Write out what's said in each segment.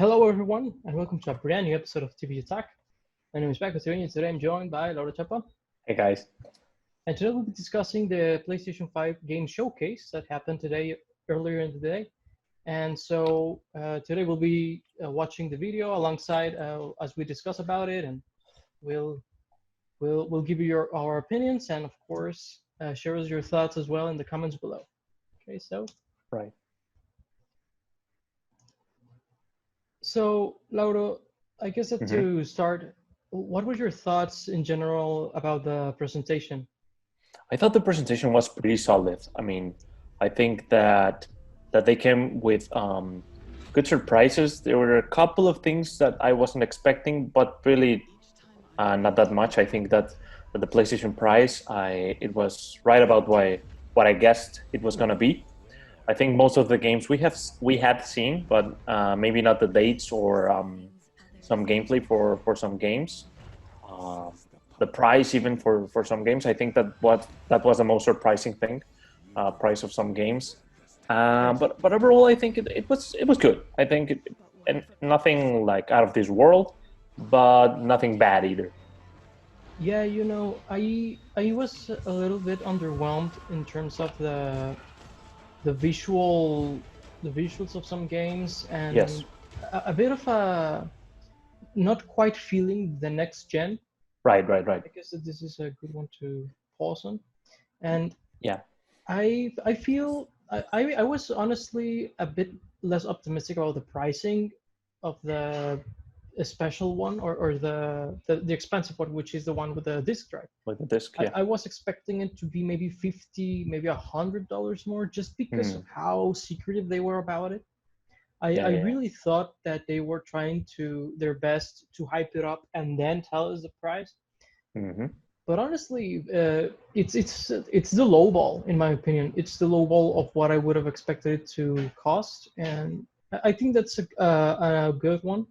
Hello, everyone, and welcome to a brand new episode of TV Attack. My name is Paco Sereni, and today I'm joined by Laura Chapa. Hey guys. And today we'll be discussing the PlayStation 5 game showcase that happened earlier in the day. And so today we'll be watching the video alongside as we discuss about it, and we'll give you our opinions, and of course share us your thoughts as well in the comments below. Okay, so. Right. So, Lauro, I guess to start, what were your thoughts in general about the presentation? I thought the presentation was pretty solid. I mean, I think that they came with good surprises. There were a couple of things that I wasn't expecting, but really not that much. I think that the PlayStation price, it was right about what I guessed it was going to be. I think most of the games we had seen, but maybe not the dates or some gameplay for some games. The price even for some games, I think that was the most surprising thing, price of some games. But overall, I think it was good. I think and nothing like out of this world, but nothing bad either. Yeah, you know, I was a little bit underwhelmed in terms of the visuals of some games, and Yes. a bit of a not quite feeling the next gen. Right. I guess that this is a good one to pause on. And yeah, I feel I was honestly a bit less optimistic about the pricing of the special one or the expensive one, which is the one with the disc drive. with the disc. Yeah. I was expecting it to be maybe $50, maybe $100 more, just because of how secretive they were about it. I really thought that they were trying their best to hype it up and then tell us the price. But honestly, it's the low ball, in my opinion. It's the low ball of what I would have expected it to cost, and I think that's a good one.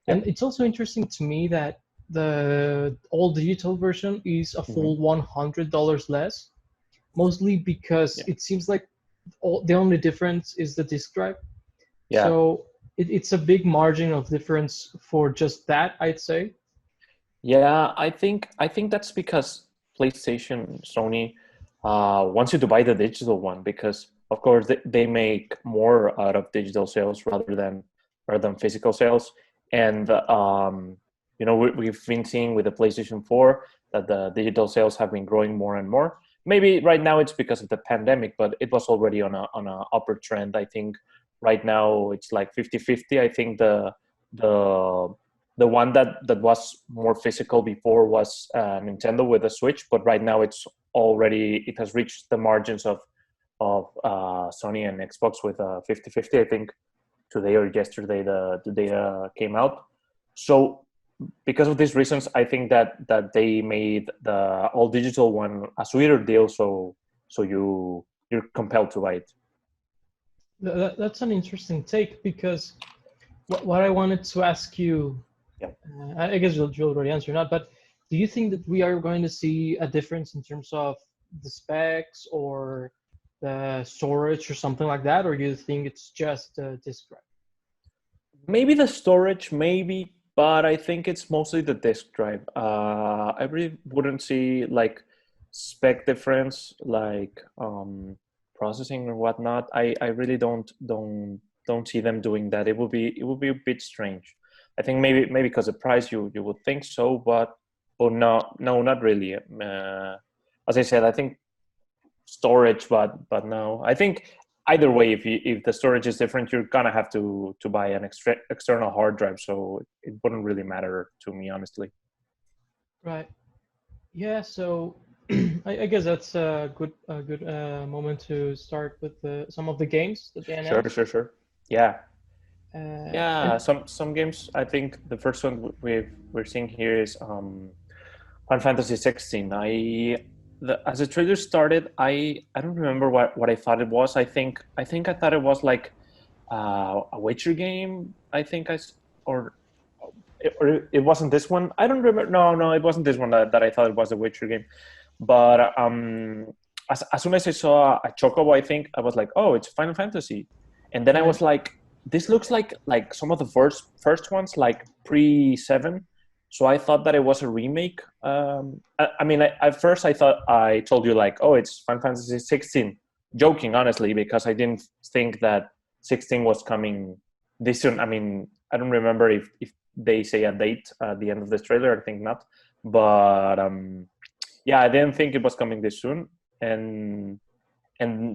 And it's also interesting to me that the all digital version is a full $100 less, mostly because it seems like the only difference is the disc drive. Yeah. So it's a big margin of difference for just that, I'd say. Yeah, I think that's because PlayStation, Sony wants you to buy the digital one because, of course, they make more out of digital sales rather than physical sales. And we've been seeing with the PlayStation 4 that the digital sales have been growing more and more. Maybe right now it's because of the pandemic, but it was already on a upper trend. I think right now it's like 50-50. I think the one that was more physical before was Nintendo with the Switch, but right now it has reached the margins of Sony and Xbox with 50-50. I think today or yesterday the data came out. So because of these reasons, I think that they made the all digital one a sweeter deal. So you're compelled to buy it. That's an interesting take, because what I wanted to ask you, I guess you'll already answer not, but do you think that we are going to see a difference in terms of the specs or the storage or something like that, or do you think it's just a disk drive? Maybe the storage, maybe, but I think it's mostly the disk drive. I really wouldn't see like spec difference, like processing or whatnot. I really don't see them doing that. It would be a bit strange. I think maybe because of price you would think so, but no, not really. As I said, I think storage, but no. I think either way, if the storage is different, you're gonna have to buy an external hard drive. So it wouldn't really matter to me, honestly. Right. Yeah. So I guess that's a good moment to start with some of the games that they announced. Sure. Yeah. And Some games. I think the first one we're seeing here is Final Fantasy 16. As the trailer started, I don't remember what I thought it was. I think I thought it was like a Witcher game. I think or it wasn't this one. I don't remember. No, it wasn't this one that I thought it was a Witcher game. But as soon as I saw a Chocobo, I think I was like, oh, it's Final Fantasy. And then I was like, this looks like some of the first ones, like pre-7. So I thought that it was a remake. I mean, at first I thought, I told you like, oh, it's Final Fantasy 16, joking honestly, because I didn't think that 16 was coming this soon. I mean, I don't remember if they say a date at the end of this trailer. I think not, but yeah, I didn't think it was coming this soon, and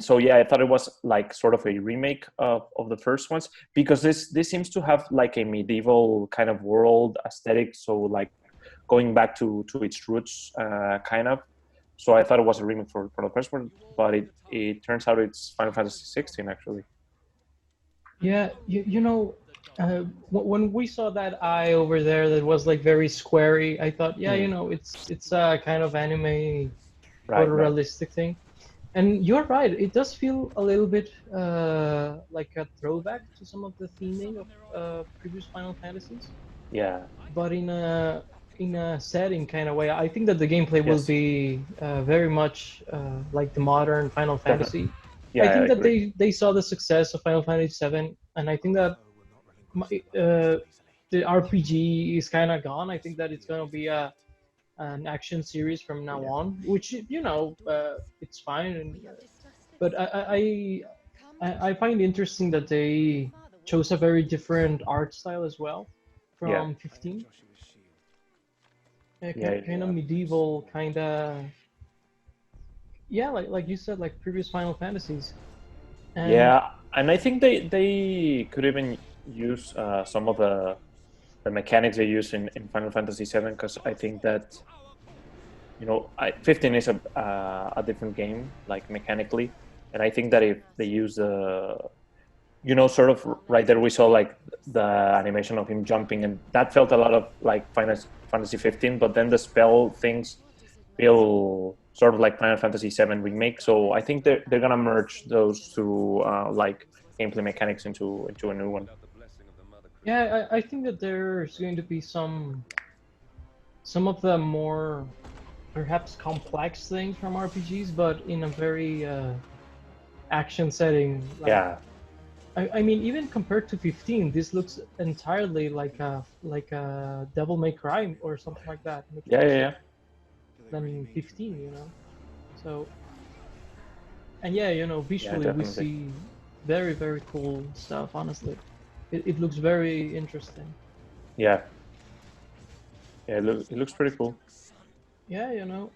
so yeah, I thought it was like sort of a remake of the first ones, because this seems to have like a medieval kind of world aesthetic, so like going back to its roots, kind of. So I thought it was a remake for the first one, but it turns out it's Final Fantasy 16 actually. Yeah, you know, when we saw that eye over there that was like very squarey, I thought, yeah, you Hmm. know, it's a kind of anime Right, right. photorealistic thing. And you're right, it does feel a little bit like a throwback to some of the theming of previous Final Fantasies, Yeah. but in a setting kind of way. I think that the gameplay will Yes. be very much like the modern Final Definitely. Fantasy. Yeah, I I think that agree. they saw the success of Final Fantasy VII, and I think that the RPG is kind of gone. I think that it's gonna be a an action series from now Yeah. on, which you know it's fine. And but I find interesting that they chose a very different art style as well Yeah. from 15. Yeah. Yeah. Kind of Yeah. medieval, kind of yeah, like you said, like previous Final Fantasies. And Yeah, and I think they could even use some of the mechanics they use in Final Fantasy VII, because I think that 15 is a different game, like mechanically, and I think that if they use the sort of right there we saw like the animation of him jumping, and that felt a lot of like Final Fantasy 15, but then the spell things feel sort of like Final Fantasy VII remake. So I think they're gonna merge those two like gameplay mechanics into a new one. yeah, I think that there's going to be some of the more perhaps complex things from RPGs, but in a very action setting. Like Yeah, I mean, even compared to 15, this looks entirely like a Devil May Cry or something like that, much yeah, more yeah, so yeah, than 15, you know. So and yeah, you know, yeah, visually we definitely. see very cool stuff. Honestly, it looks very interesting. Yeah, yeah, it looks pretty cool. Yeah, you know.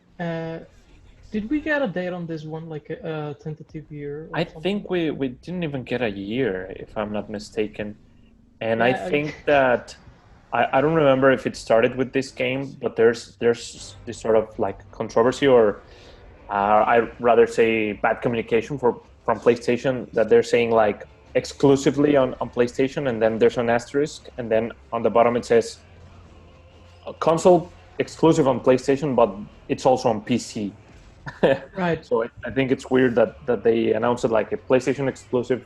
Did we get a date on this one, like a tentative year I or something? think we didn't even get a year, if I'm not mistaken. And I Yeah, think that I don't remember if it started with this game, but there's this sort of like controversy, or I rather say bad communication from PlayStation, that they're saying like exclusively on PlayStation, and then there's an asterisk, and then on the bottom it says console exclusive on PlayStation, but it's also on PC. right. So I think it's weird that they announced it like a PlayStation exclusive.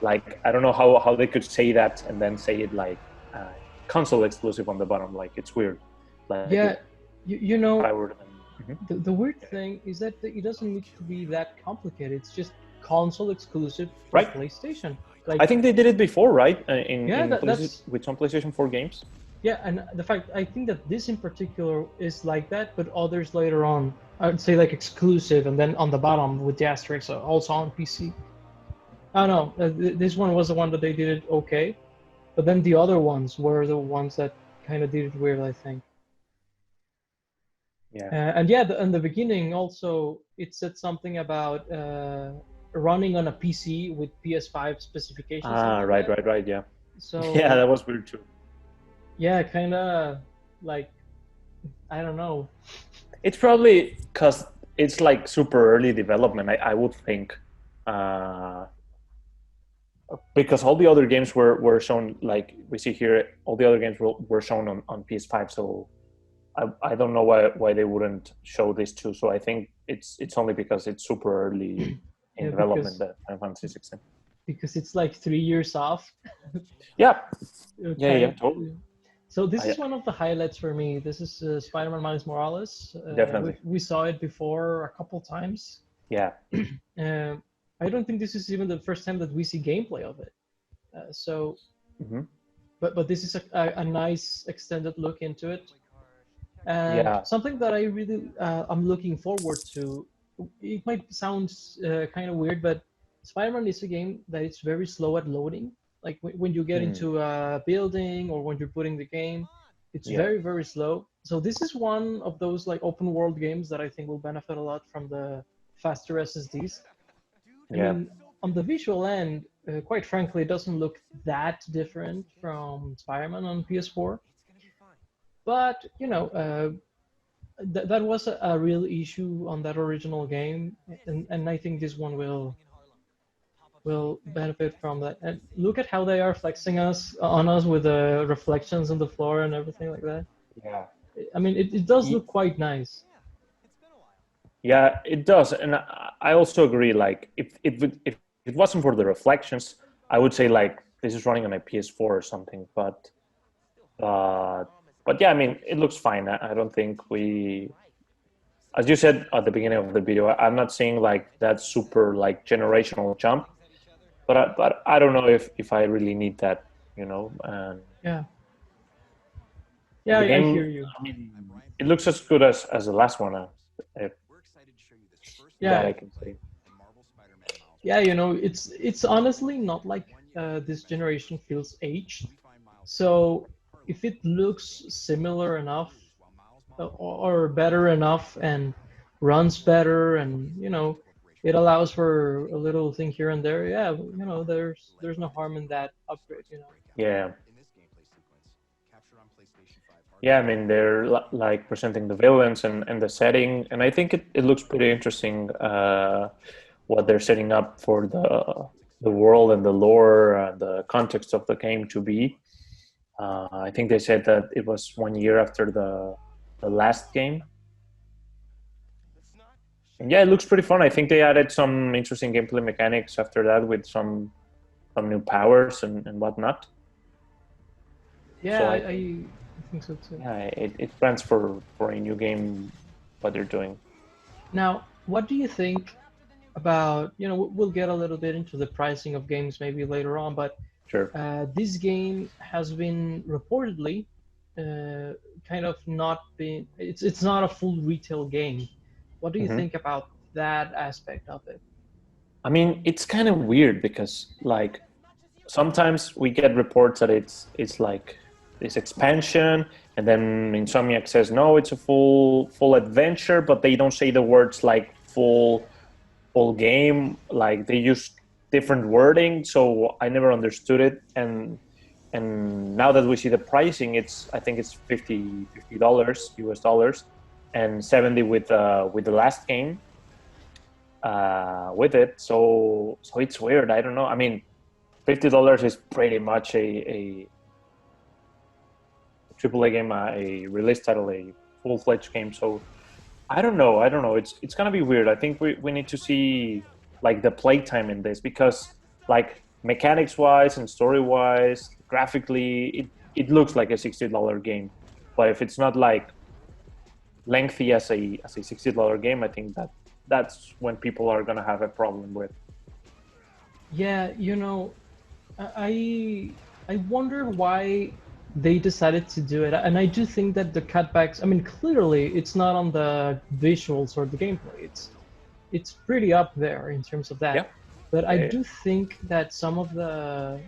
Like I don't know how they could say that and then say it like uh, console exclusive on the bottom. Like it's weird. Like Yeah, you if know, I were them. Mhm. the weird thing is that it doesn't need to be that complicated. It's just console exclusive for Right. PlayStation. I Like, think they did it before, right? yeah, In places that's with some PlayStation 4 games. yeah, and the fact I think that this in particular is like that, but others later on, I'd say like exclusive, and then on the bottom with the asterisk, so also on PC. I don't know. This one was the one that they did it okay, but then the other ones were the ones that kind of did it weird, I think. Yeah. And yeah, in the beginning also it said something about running on a PC with PS5 specifications, Ah, something like right, that. right, right. Yeah. Yeah, So that was weird too. yeah, kind of like I don't know. It's probably because it's like super early development. I would think, uh, because all the other games were shown, like we see here, all the other games were shown on PS5. So I don't know why they wouldn't show this too. So I think it's only because it's super early in Yeah, development, that Final Fantasy 16. because it's like 3 years off. Yeah, yeah, yeah, Kind. totally. So this I is one of the highlights for me. This is Spider-Man Miles Morales. definitely. We saw it before a couple times. Yeah, Uh, I don't think this is even the first time that we see gameplay of it. So, Hmm. but this is a nice extended look into it, and Yeah. something that I really I'm looking forward to. It might sound kind of weird, but Spider-Man is a game that it's very slow at loading. Like when you get Mm. into a building or when you're putting the game, it's Yeah. very slow. So this is one of those like open world games that I think will benefit a lot from the faster SSDs. I Yeah. mean, on the visual end, quite frankly, it doesn't look that different from Spider-Man on PS4. But that was a real issue on that original game, and I think this one will benefit from that. And look at how they are flexing us on us with the reflections on the floor and everything like that. Yeah. I mean, it does Ye- look quite nice. Yeah, it does, and I also agree. Like, if it wasn't for the reflections, I would say like this is running on a PS4 or something. Uh, but yeah, I mean, it looks fine. I don't think we, as you said at the beginning of the video, I'm not seeing like that super like generational jump. But I don't know if I really need that, And Yeah, and yeah, the I hear game, you. I mean, it looks as good as the last one. If that Yeah, I can say. yeah, it's honestly not like this generation feels aged. So if it looks similar enough or better enough and runs better and it allows for a little thing here and there, yeah, there's no harm in that upgrade. Yeah. Yeah, I mean they're like presenting the villains and the setting, and I think it looks pretty interesting. What they're setting up for the world and the lore, the context of the game to be. I think they said that it was 1 year after the last game. And yeah, it looks pretty fun. I think they added some interesting gameplay mechanics after that with some new powers and whatnot. Yeah, So I think so too. yeah, it plans for a new game what they're doing. Now, what do you think about, we'll get a little bit into the pricing of games maybe later on, but Sure. this game has been reportedly uh, kind of not been, it's not a full retail game. What do you Hmm. think about that aspect of it? I mean, it's kind of weird because like sometimes we get reports that it's like this expansion, and then Insomniac says no, it's a full adventure, but they don't say the words like full game. Like they use different wording, so I never understood it. And now that we see the pricing, I think it's $50 US dollars and 70 with the last game with it. So it's weird. I don't know. I mean, $50 is pretty much a AAA game, a release title, a full fledged game. So I don't know. I don't know. It's gonna be weird. I think we need to see like the playtime in this because like mechanics wise and story wise, graphically, it looks like a $60 game. But if it's not like lengthy as a $60 game, I think that's when people are gonna have a problem with. Yeah, I I wonder why they decided to do it, and I do think that the cutbacks. I mean, clearly it's not on the visuals or the gameplay. It's pretty up there in terms of that, Yeah. but I Yeah. do think that some of the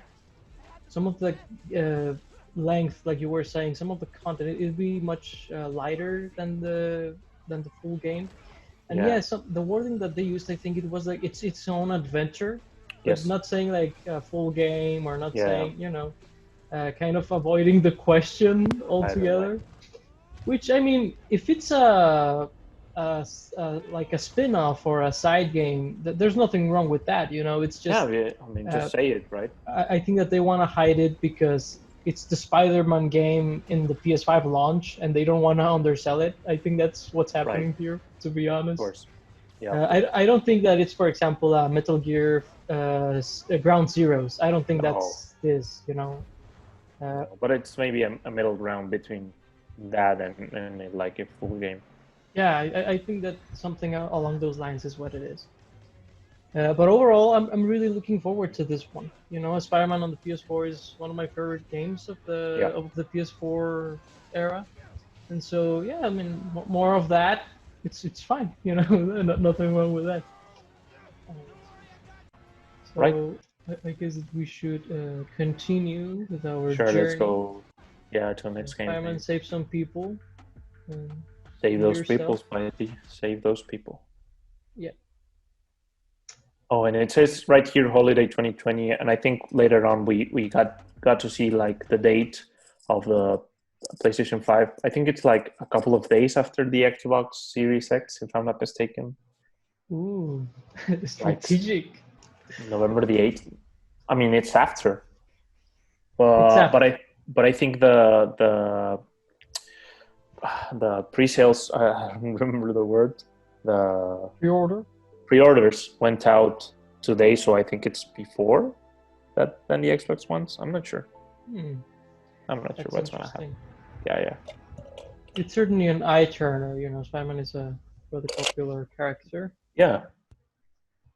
length, like you were saying, some of the content it'd be much lighter than the full game. And Yeah. yeah, the wording that they used, I think it was like it's its own adventure, but Yes. not saying like a full game or not Yeah. saying, kind of avoiding the question I don't like. altogether. Which I mean, if it's like a spin-off or a side game, there's nothing wrong with that. It's Yeah. just I mean, uh, just say it, right? I think that they want to hide it because it's the Spider-Man game in the PS5 launch, and they don't want to undersell it. I think that's what's Right. happening here, to be Of honest. course. Yeah. I don't think that it's, for example, Metal Gear Ground Zeroes. I don't think No. that's this. Uh, No. But it's maybe a middle ground between that and like a full game. yeah, I think that something along those lines is what it is. But overall, I'm really looking forward to this one. You know, Spider-Man on the PS4 is one of my favorite games Yeah. of the PS4 era, and so yeah, I mean, more of that. It's fine. You know, nothing wrong with that. Uh, Right. so I guess that we should continue with our Sure. Let's journey. go. Yeah, to the next game. Spider-Man saved some people. Um, Save be those people, yourself. Spidey. Save those people. Yeah. Oh, and it says right here, holiday 2020, and I think later on we got to see like the date of the PlayStation 5. I think it's like a couple of days after the Xbox Series X, if I'm not mistaken. Ooh, Like strategic. November the 8th. I mean, it's after, It's but after. I think the pre-sales. I don't remember the word. The Pre-order. pre-orders went out today, so I think it's before that than the Xbox ones. I'm not sure. Hmm, I'm not sure that's what's gonna happen. interesting. Yeah. It's certainly an eye turner. You know, Spider-Man is a rather popular character. Yeah.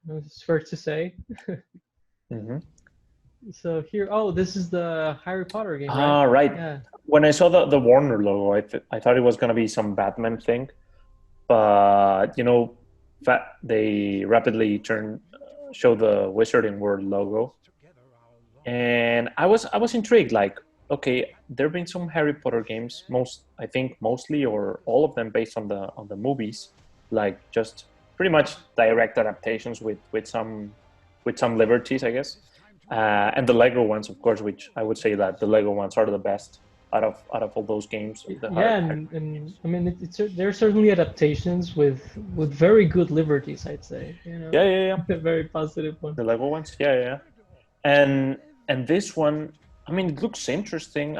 It's fair to say. Mm-hmm. So here, oh, this is the Harry Potter game, right? Ah, right. Yeah. When I saw the Warner logo, I thought it was gonna be some Batman thing, but they rapidly show the Wizarding World logo, and I was intrigued. Like, okay, there've been some Harry Potter games, I think mostly or all of them based on the movies, like just pretty much direct adaptations with some liberties, I guess. And the Lego ones, of course, which I would say that the Lego ones are the best out of all those games. Yeah, and I mean, there are certainly adaptations with very good liberties, I'd say. You know, Yeah. very positive one. The Lego ones, yeah. And this one, I mean, it looks interesting.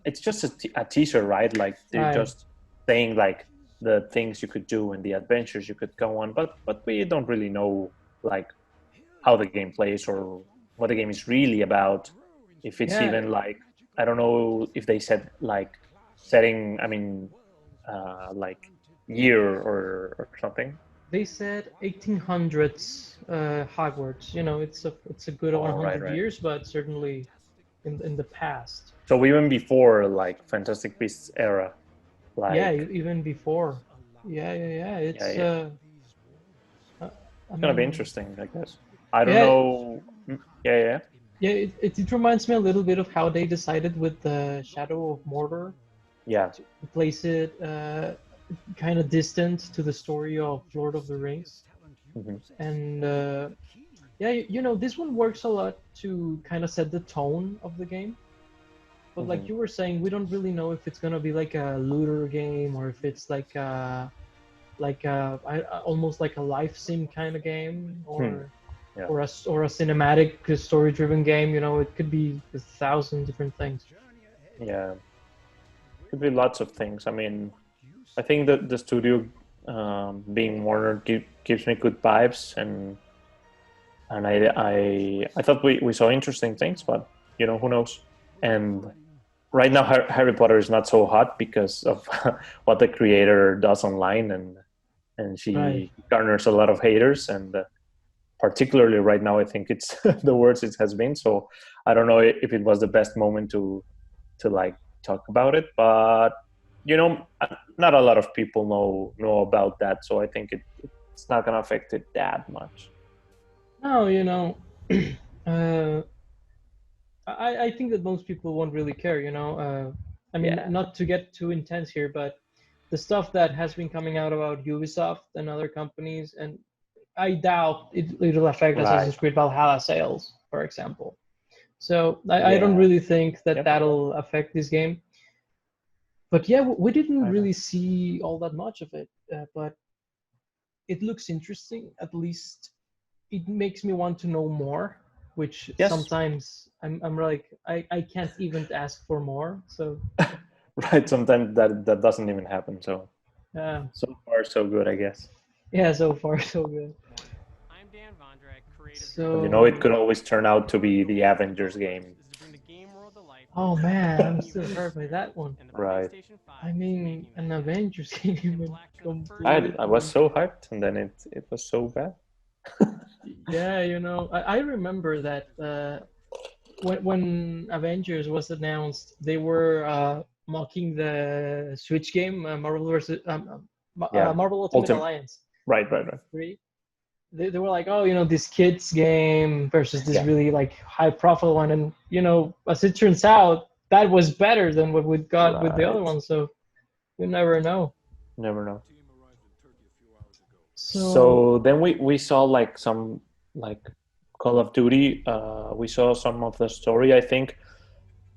It's just a teaser, right? Like they're Right. just saying like the things you could do and the adventures you could go on, but we don't really know like how the game plays or what the game is really about. If it's Yeah, even like, I don't know if they said like setting, I mean, like year or something. they said 1800s Hogwarts. You know, it's a good Oh, right, 100 right. years, but certainly in the past. So even before like Fantastic Beasts era, Yeah, like even before. Yeah. yeah, It's yeah, uh, I it's gonna be mean, interesting, I guess. I don't yeah, know. Yeah. yeah. It reminds me a little bit of how they decided with the Shadow of Mordor Yeah. to place it kind of distant to the story of Lord of the Rings. Hmm. And yeah, you know, this one works a lot to kind of set the tone of the game. But like Hmm. you were saying, we don't really know if it's gonna be like a looter game or if it's almost like a life sim kind of game Hmm. Yeah. or a cinematic story driven game. You know, it could be 1,000 different things. Yeah. Could be lots of things. I mean, I think that the studio being Warner gives me good vibes, and I thought we saw interesting things, but who knows? And right now, Harry Potter is not so hot because of what the creator does online, and Right. she garners a lot of haters, and particularly right now, I think it's the worst it has been. So I don't know if it was the best moment to like talk about it, but not a lot of people know about that, so I think it's not gonna affect it that much. No, you know, uh, I think that most people won't really care. You know, I mean, Yeah. not to get too intense here, but the stuff that has been coming out about Ubisoft and other companies, and I doubt it'll affect Right. Assassin's Creed Valhalla sales, for example. So I don't Yeah. really think that Yep. that'll affect this game. But yeah, we didn't I know. really see all that much of it, but it looks interesting. At least it makes me want to know more, which Yes. sometimes I'm like I can't even ask for more. So Right. Sometimes that doesn't even happen. So uh, so far so good, I guess. yeah, so far so good. But it So could always turn out to be the Avengers game. oh man, I'm still hurt by that one. Right. I mean, an Avengers game and I was completely. so hyped, and then it was so bad. Yeah, I remember that when Avengers was announced, they were mocking the Switch game, Yeah, Marvel Ultimate ultimate. Alliance Right, right, right. 3. They were like, oh, this kids game versus this Yeah, really like high profile one, and as it turns out, that was better than what we got with the other right. one. So you never know. Never know. So So then we saw like some like Call of Duty. We saw some of the story. I think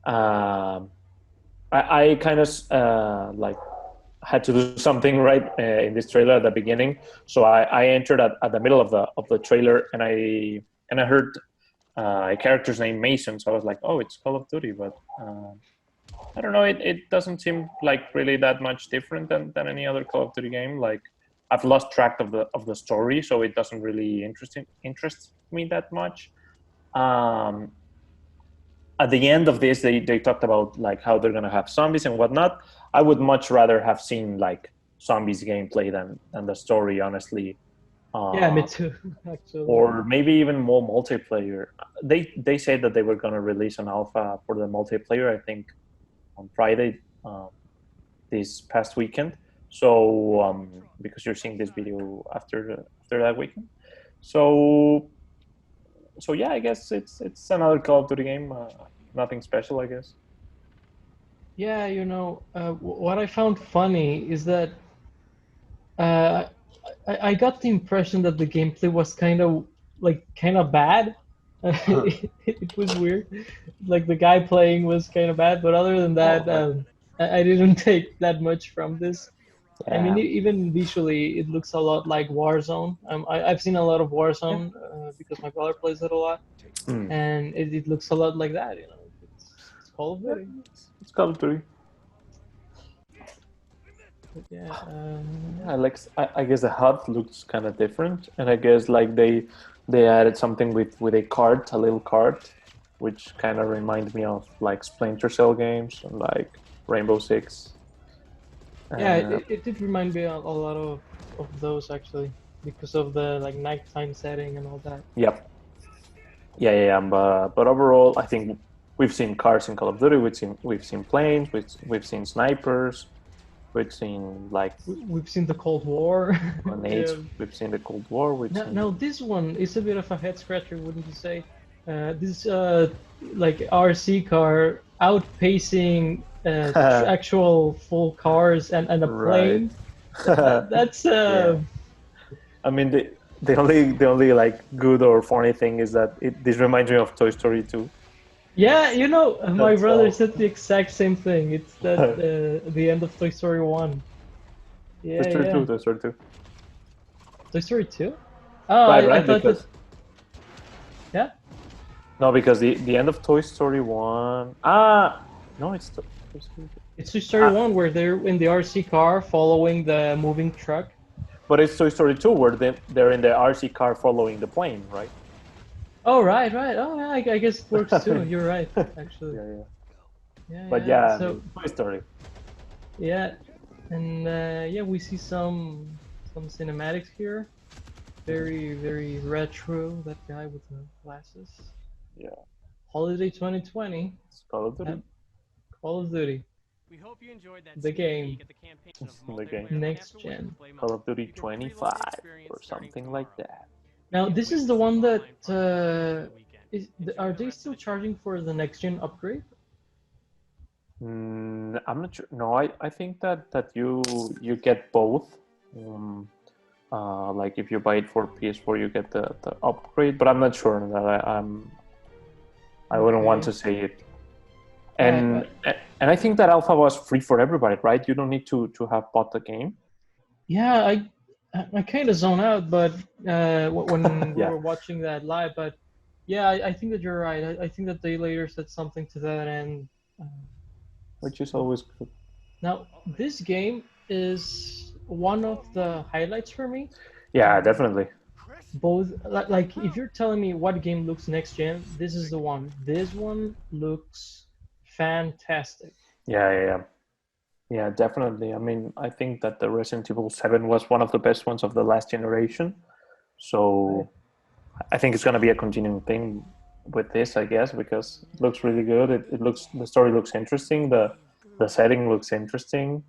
um, I kind of like had to do something right in this trailer at the beginning. So I entered at the middle of the trailer, and I heard a character's name Mason. So I was like, oh, it's Call of Duty, but I don't know. It doesn't seem like really that much different than any other Call of Duty game. Like I've lost track of the story, so it doesn't really interest me that much. Um, at the end of this, they talked about like how they're gonna have zombies and whatnot. I would much rather have seen like zombies gameplay than the story, honestly. yeah, me Uh, too, actually. or maybe even more multiplayer. They said that they were gonna release an alpha for the multiplayer. I think on Friday. This past weekend. So because you're seeing this video after that weekend, so yeah, I guess it's another Call of Duty game. Nothing special, I guess. Yeah, what I found funny is that uh, I got the impression that the gameplay was kind of bad. It was weird. Like the guy playing was kind of bad, but other than Oh, that, right. I didn't take that much from this. I mean, Yeah, even visually, it looks a lot like Warzone. I've seen a lot of yeah. Warzone because my brother plays it a lot, Mm. and it looks a lot like that. It's Call of Yeah, Duty. it's Call of Duty. But yeah, Yeah, I guess the HUD looks kind of different, and I guess like they added something with a cart, a little cart, which kind of remind me of like Splinter Cell games and like Rainbow Six. yeah, Uh, it did remind me a lot of those actually because of the like nighttime setting and all that. yep. Yeah. But overall, I think we've seen cars in Call of Duty. We've seen planes. We've seen snipers. We've seen like We've seen the Cold War. grenades. Yeah. We've seen the Cold War. We've Now seen this one is a bit of a head scratcher, wouldn't you say? This like RC car outpacing actual full cars and a right. plane. That's Yeah. I mean the only like good or funny thing is that this reminds me of Toy Story 2. yeah, my That's brother all. said the exact same thing. It's that Toy the end of Toy Story 1. Yeah, Story yeah. 2. Toy Story 2. Toy Story 2? Oh, Right, I right. thought that. Because Yeah. no, because the end of Toy Story 1. No, it's Toy Story 2. It's Toy Story Ah, 1 where they're in the RC car following the moving truck. but it's Toy Story 2 where they're in the RC car following the plane, right? Oh, right, right. Oh, yeah, I guess it works I too. mean, You're right, yeah, actually. yeah. Yeah, But yeah. yeah, I So, mean, Toy Story. yeah, and yeah, we see some cinematics here. Very, very retro. That guy with the glasses. Yeah, Holiday 2020. it's Call of Duty. Yep. Call of Duty. The game. The game. Next gen. Call of Duty 25 or something like that. Now, this is the one that are they still charging for the next gen upgrade? I'm not sure. No, I think that you get both. Um, like if you buy it for PS4, you get the upgrade, but I'm not sure that I wouldn't want Okay. to say it. Right, And right. and I think that alpha was free for everybody, right? You don't need to have bought the game. Yeah, I kind of zone out, but when we Yeah, were watching that live, but yeah, I think that you're right. I think that they later said something to that end. Uh, which is so always good. now this game is one of the highlights for me. Yeah, Uh, definitely. Both like if you're telling me what game looks next gen, this is the one. This one looks fantastic. Yeah, definitely. I mean, I think that the Resident Evil 7 was one of the best ones of the last generation. Right? So I think it's going to be a continuing thing with this, I guess, because it looks really good. The story looks interesting. The setting looks interesting.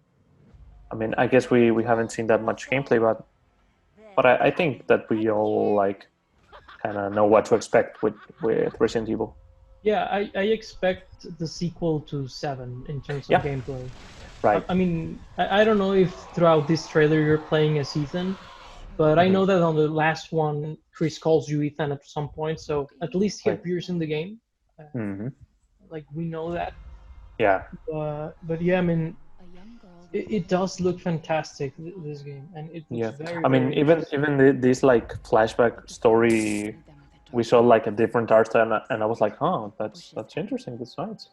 I mean, I guess we haven't seen that much gameplay, but I think that we all like kind of know what to expect with Resident Evil. Yeah, I expect the sequel to 7 in terms of Yeah, gameplay. right. I mean, I don't know if throughout this trailer you're playing as Ethan, but I know that on the last one, Chris calls you Ethan at some point, so at least he Right. appears in the game. Mm-hmm. Like, we know that. Yeah. But yeah, I mean, it does look fantastic, this game, and it looks Yeah. very, I mean, very interesting. even this like flashback story, we saw like a different art style, and I was like, oh, that's interesting. That's nice.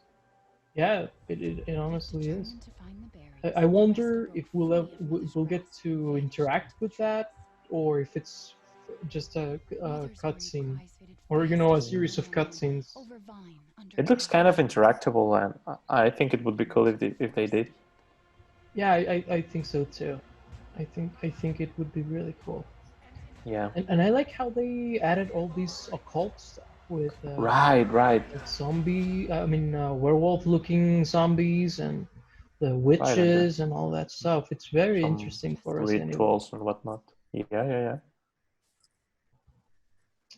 Yeah, it honestly is. I wonder if we'll get to interact with that, or if it's just a cutscene, or a series of cutscenes. It looks kind of interactable, and I think it would be cool if they did. Yeah, I think so too. I think it would be really cool. Yeah. And I like how they added all these occult stuff with Right. Right. like werewolf-looking zombies and the Right. And witches and all that stuff. It's very some interesting for Resident Evil. rituals and whatnot. Yeah. Yeah. Yeah.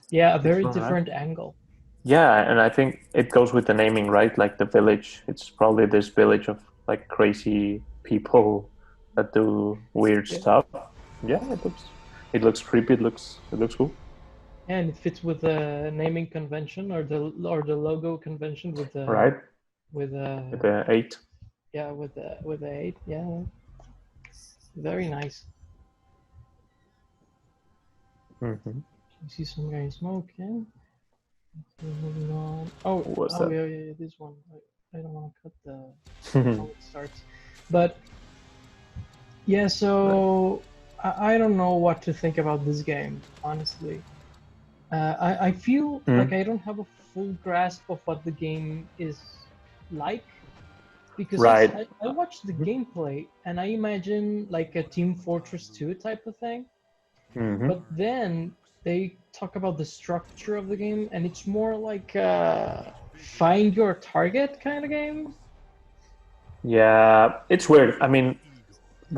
Yeah, a It's very all right. different angle. Yeah, and I think it goes with the naming, right? Like the village. It's probably this village of like crazy people that do weird Yeah, stuff. Yeah, it looks creepy. It looks cool. and it fits with the naming convention or the logo convention with the Right? with With the 8. yeah with the 8. Yeah, very nice. Mm-hmm. You see some guy smoking. Okay, moving on. Oh, What was oh that? yeah, yeah, yeah, this one. I don't want to cut how it starts, but yeah. Right. So I don't know what to think about this game, honestly. I feel like Mm. I don't have a full grasp of what the game is like because Right. I watched the gameplay and I imagine like a Team Fortress 2 type of thing, Mm-hmm. but then they talk about the structure of the game and it's more like find your target kind of game. Yeah, it's weird. I mean,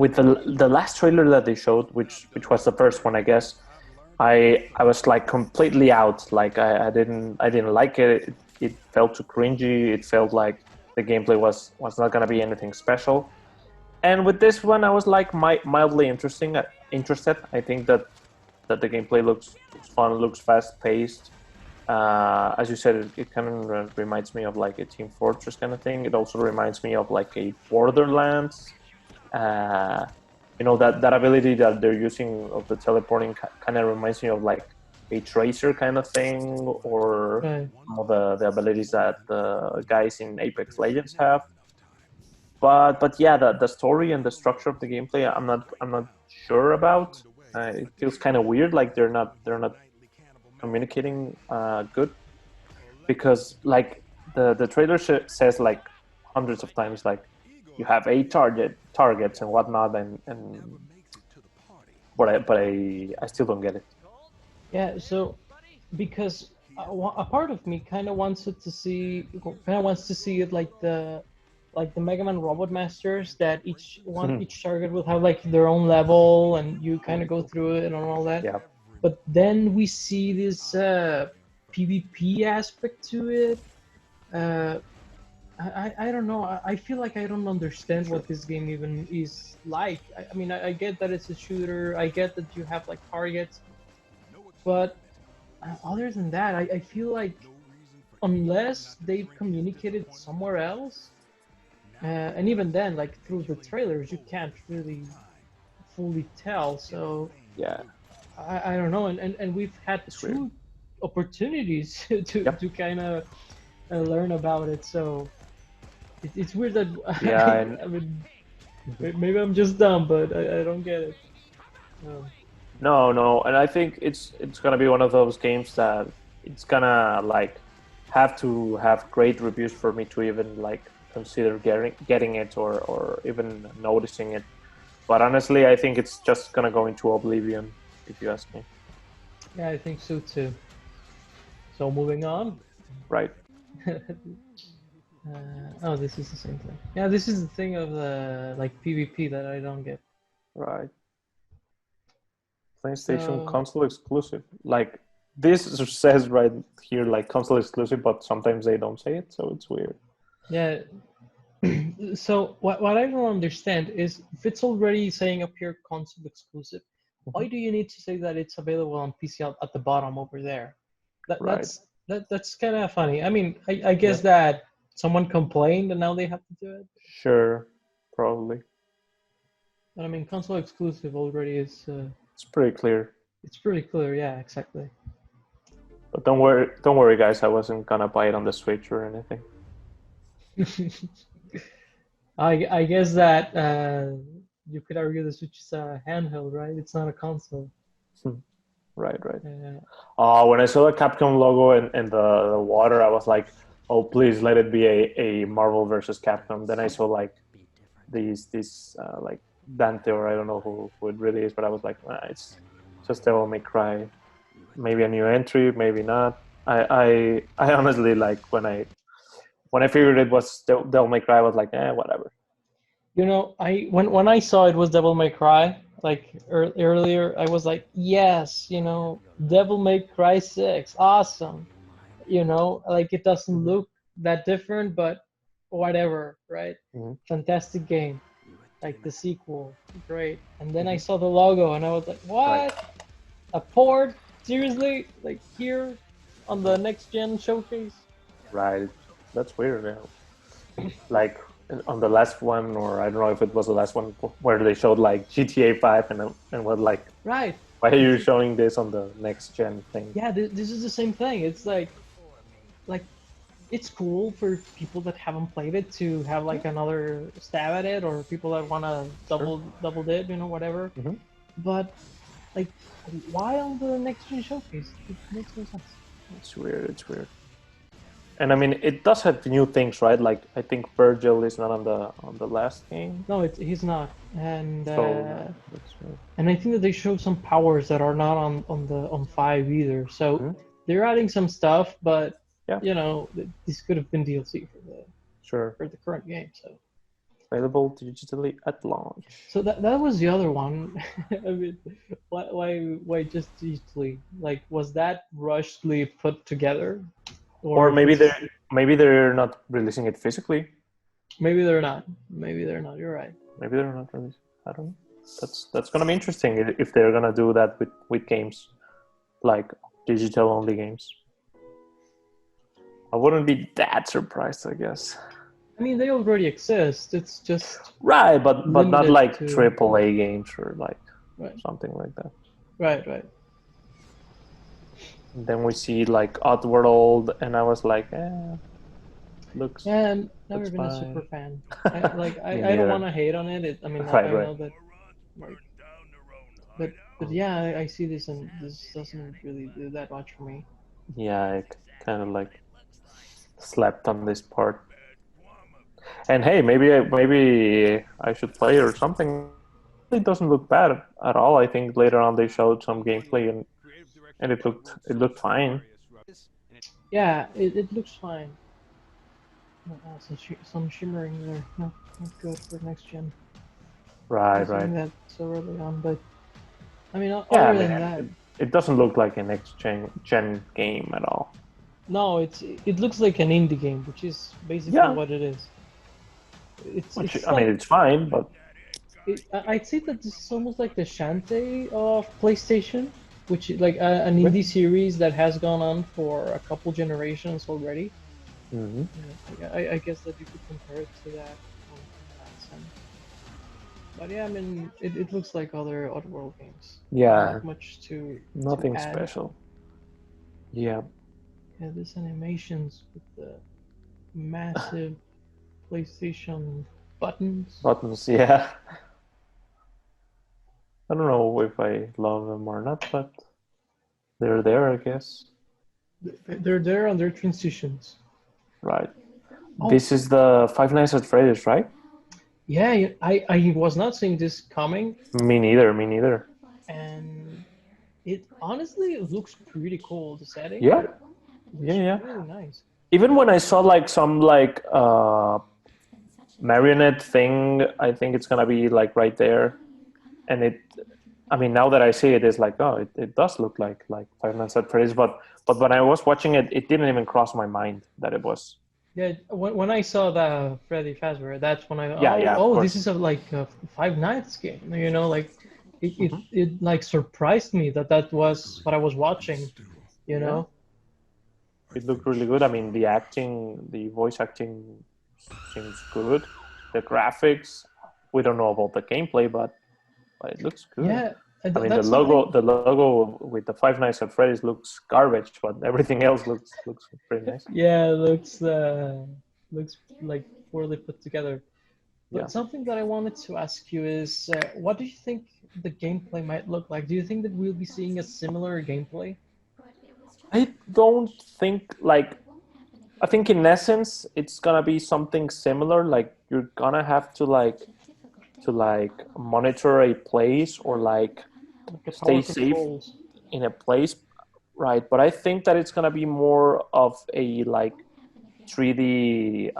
with the last trailer that they showed, which was the first one, I guess, I was like completely out. Like I didn't like it. It felt too cringy. It felt like the gameplay was not gonna be anything special. And with this one, I was like mildly interested. I think that the gameplay looks fun, looks fast paced. As you said, it kind of reminds me of like a Team Fortress kind of thing. It also reminds me of like a Borderlands. Uh, that ability that they're using of the teleporting kind of reminds me of like a Tracer kind of thing, or Right. some of the abilities that the guys in Apex Legends have. But yeah, the story and the structure of the gameplay, I'm not sure about. It feels kind of weird, like they're not communicating good, because like the trailer says like hundreds of times like you have 8 targets and whatnot, and but I still don't get it. Yeah, so because a part of me kind of wants to see it like the Mega Man Robot Masters, that each target will have like their own level and you kind of go through it and all that. Yeah. But then we see this PvP aspect to it. Uh, I don't know. I feel like I don't understand Sure. what this game even is like. I mean, I get that it's a shooter. I get that you have like targets, but other than that, I feel like unless they've communicated somewhere else, and even then, like through the trailers, you can't really fully tell. So Yeah, I don't know. And we've had it's weird. two opportunities Yep. to kind of learn about it. So it's weird that Yeah, and I mean, maybe I'm just dumb, but I don't get it. Um, no, and I think it's gonna be one of those games that it's gonna like have to have great reviews for me to even like consider getting it, or even noticing it. But honestly, I think it's just gonna go into oblivion, if you ask me. yeah, I think so too. So moving on. Right. Oh, this is the same thing. Yeah, this is the thing of the like PvP that I don't get. Right. PlayStation So console exclusive. Like this says right here, like console exclusive, but sometimes they don't say it, so it's weird. yeah. So what I don't understand is if it's already saying up here console exclusive, why do you need to say that it's available on PC at the bottom over there? Right. That's kind of funny. I mean, I guess Yep. that someone complained and now they have to do it. Sure. Probably. But I mean, console exclusive already is. It's pretty clear. It's pretty clear. Yeah, exactly. But don't worry, guys. I wasn't gonna buy it on the Switch or anything. I guess that you could argue the Switch is a handheld, right? It's not a console. Right, right. Uh, When I saw the Capcom logo and the water, I was like, oh, please let it be a Marvel versus Capcom. Then I saw like these like Dante, or I don't know who it really is, but I was like, it's just Devil May Cry. Maybe a new entry, maybe not. I honestly like when I figured it was Devil May Cry, I was like, whatever. you know, when I saw it was Devil May Cry, like earlier, I was like, yes, you know, Devil May Cry 6, awesome. You know, like it doesn't Mm-hmm. look that different, but whatever, right? Mm-hmm. Fantastic game, like the sequel, great. And then I Mm-hmm. saw the logo and I was like, Right, what? A port? Seriously? Like here on the right, next gen showcase? right. That's weird. Yeah. Like on the last one, or I don't know if it was the last one, where they showed like GTA 5 and was like, Right. why are you showing this on the next gen thing? Yeah, this is the same thing. It's like it's cool for people that haven't played it to have Yeah, like another stab at it, or people that want to sure. double dip, you know, whatever. Mm-hmm. But like, why on the next gen showcase? It makes no sense. It's weird. It's weird. And I mean, it does have new things, right? Like I think Virgil is not on the last game, No, he's not, so that's weird. and I think that they showed some powers that are not on 5 either. So Mm-hmm. they're adding some stuff, but Yeah, you know, this could have been DLC sure. for the current game. Available digitally at launch. So that was the other one. I mean, why just digitally? Like, was that rushedly put together, or Or if it's maybe they're not releasing it physically. maybe they're not. Maybe they're not. You're right. Maybe they're not releasing. I don't know. That's gonna be interesting if they're gonna do that with games, like digital only games. I wouldn't be that surprised, I guess. I mean, they already exist. It's just Right, but not limited like to AAA games or like right, something like that. right. And then we see like Oddworld, and I was like, Yeah, I've never looks been a super fine. fan. I Me I don't want neither. to hate on it. I mean, Right, I right. know that like, but yeah, I see this and this doesn't really do that much for me. Yeah, I kind of like slept on this part. And hey, maybe I should play or something. It doesn't look bad at all. I think later on they showed some gameplay and it looked fine. Yeah, it looks fine. Some shimmering there. Not good for next gen. Right, right. Considering that so early on, but I mean, Yeah, I other mean than that, it doesn't look like a next gen game at all. no, it looks like an indie game, which is basically Yeah, what it is. which It's I mean like it's fine, but I'd say that this is almost like the Shantae of PlayStation, which is like an okay. indie series that has gone on for a couple generations already. Mm-hmm. Yeah, I guess that you could compare it to that in that sense. But yeah, I mean, it looks like other Oddworld games. Yeah, Not much to nothing add. special. Yeah, Yeah, these animations with the massive PlayStation buttons. buttons. Yeah, I don't know if I love them or not, but they're there, I guess. They're there on their transitions. Right. Oh, This is the Five Nights at Freddy's, right? yeah, I was not seeing this coming, Me neither. Me neither. and it honestly looks pretty cool. The setting, Yeah. Yeah, yeah. really nice. Even when I saw like some like marionette thing, I think it's gonna be like right there, and it. I mean, now that I see it, it's like, oh, it does look like Five Nights at Freddy's, but when I was watching it, it didn't even cross my mind that it was. Yeah, when I saw the Freddy Fazbear, that's when I Yeah, yeah, of this course. is a Five Nights game. You know, like Hmm. it like surprised me that that was what I was watching. You Yeah, know. it looked really good. I mean, the acting, the voice acting seems good. The graphics, we don't know about the gameplay, but it looks good. Yeah, I mean, that's something. the logo with the Five Nights at Freddy's looks garbage, but everything else looks pretty nice. Yeah, looks like poorly put together. Yeah, But something that I wanted to ask you is, what do you think the gameplay might look like? Do you think that we'll be seeing a similar gameplay? I don't think like I think in essence it's gonna be something similar. Like you're gonna have to like monitor a place or like Like a stay power safe controls? in a place, right? But I think that it's gonna be more of a like 3D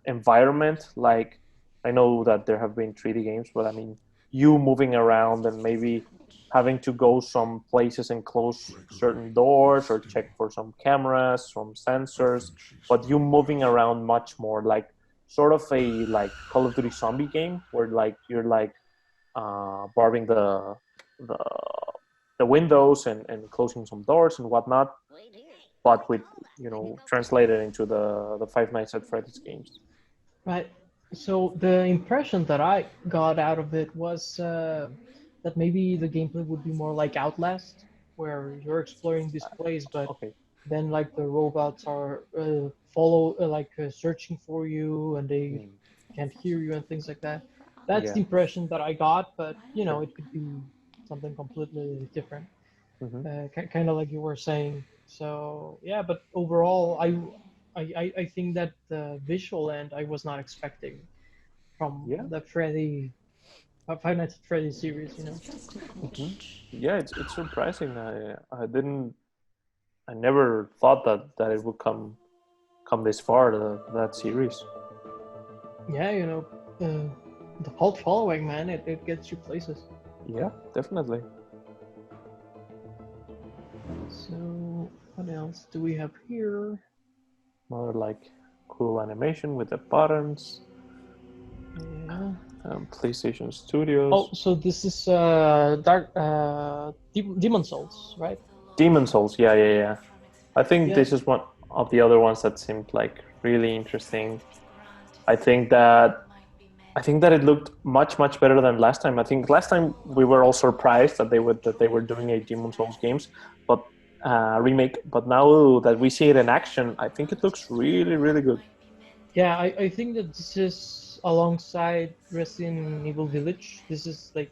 environment. Like I know that there have been 3D games, but I mean you moving around and maybe having to go some places and close certain doors or check for some cameras, some sensors, but you moving around much more like sort of a like Call of Duty zombie game where like you're like barbing the the windows and closing some doors and whatnot, but with translated into the Five Nights at Freddy's games. Right. So the impression that I got out of it was that maybe the gameplay would be more like Outlast, where you're exploring this place, but Okay. then like the robots are searching for you, and they Mm. can't hear you and things like that. That's Yeah. the impression that I got, but Okay. it could be something completely different, Mm-hmm. kind of like you were saying. So yeah, but overall, I think that the visual end I was not expecting from Yeah. the Freddy Five Nights at Freddy series. Mm-hmm. Yeah. It's surprising. I never thought that it would come this far that series. Yeah, the cult following, man, it gets you places. Yeah, definitely. So what else do we have here? More like cool animation with the buttons. Yeah. PlayStation Oh, Studios. so this is Demon Souls, right? Demon Souls. Yeah, yeah, yeah. I think Yeah. this is one of the other ones that seemed like really interesting. I think that I think that it looked much better than last time. I think last time we were all surprised that they were doing a Demon Souls games, but remake. But now that we see it in action, I think it looks really good. Yeah, I think that this is alongside Resident Evil Village. This is like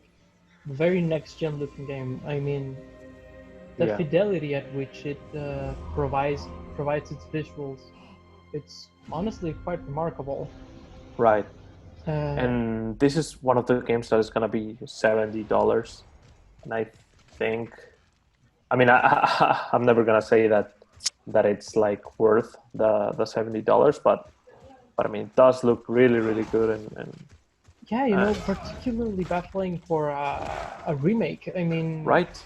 the very next gen looking game. I mean, the Yeah, fidelity at which it provides its visuals, it's honestly quite remarkable. right. Uh, And this is one of the games that is gonna be $70, and I think. I mean, I'm never gonna say that it's like worth the $70, but I mean, it does look really good and yeah, and particularly battling for a remake. I mean, right,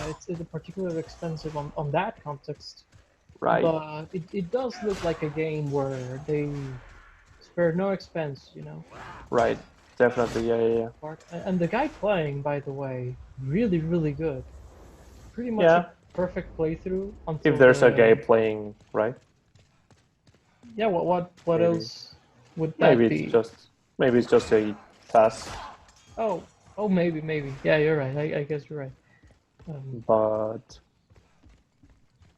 it's particularly expensive on that context, right, but it does look like a game where they spared no expense. right, definitely, yeah. And the guy playing, by the way, really good. Pretty much a Yeah, perfect playthrough if until there's a guy the playing, right? yeah. What Maybe else would maybe that it's be? just maybe it's just a task, Oh maybe yeah. You're right. I guess you're right. Um, but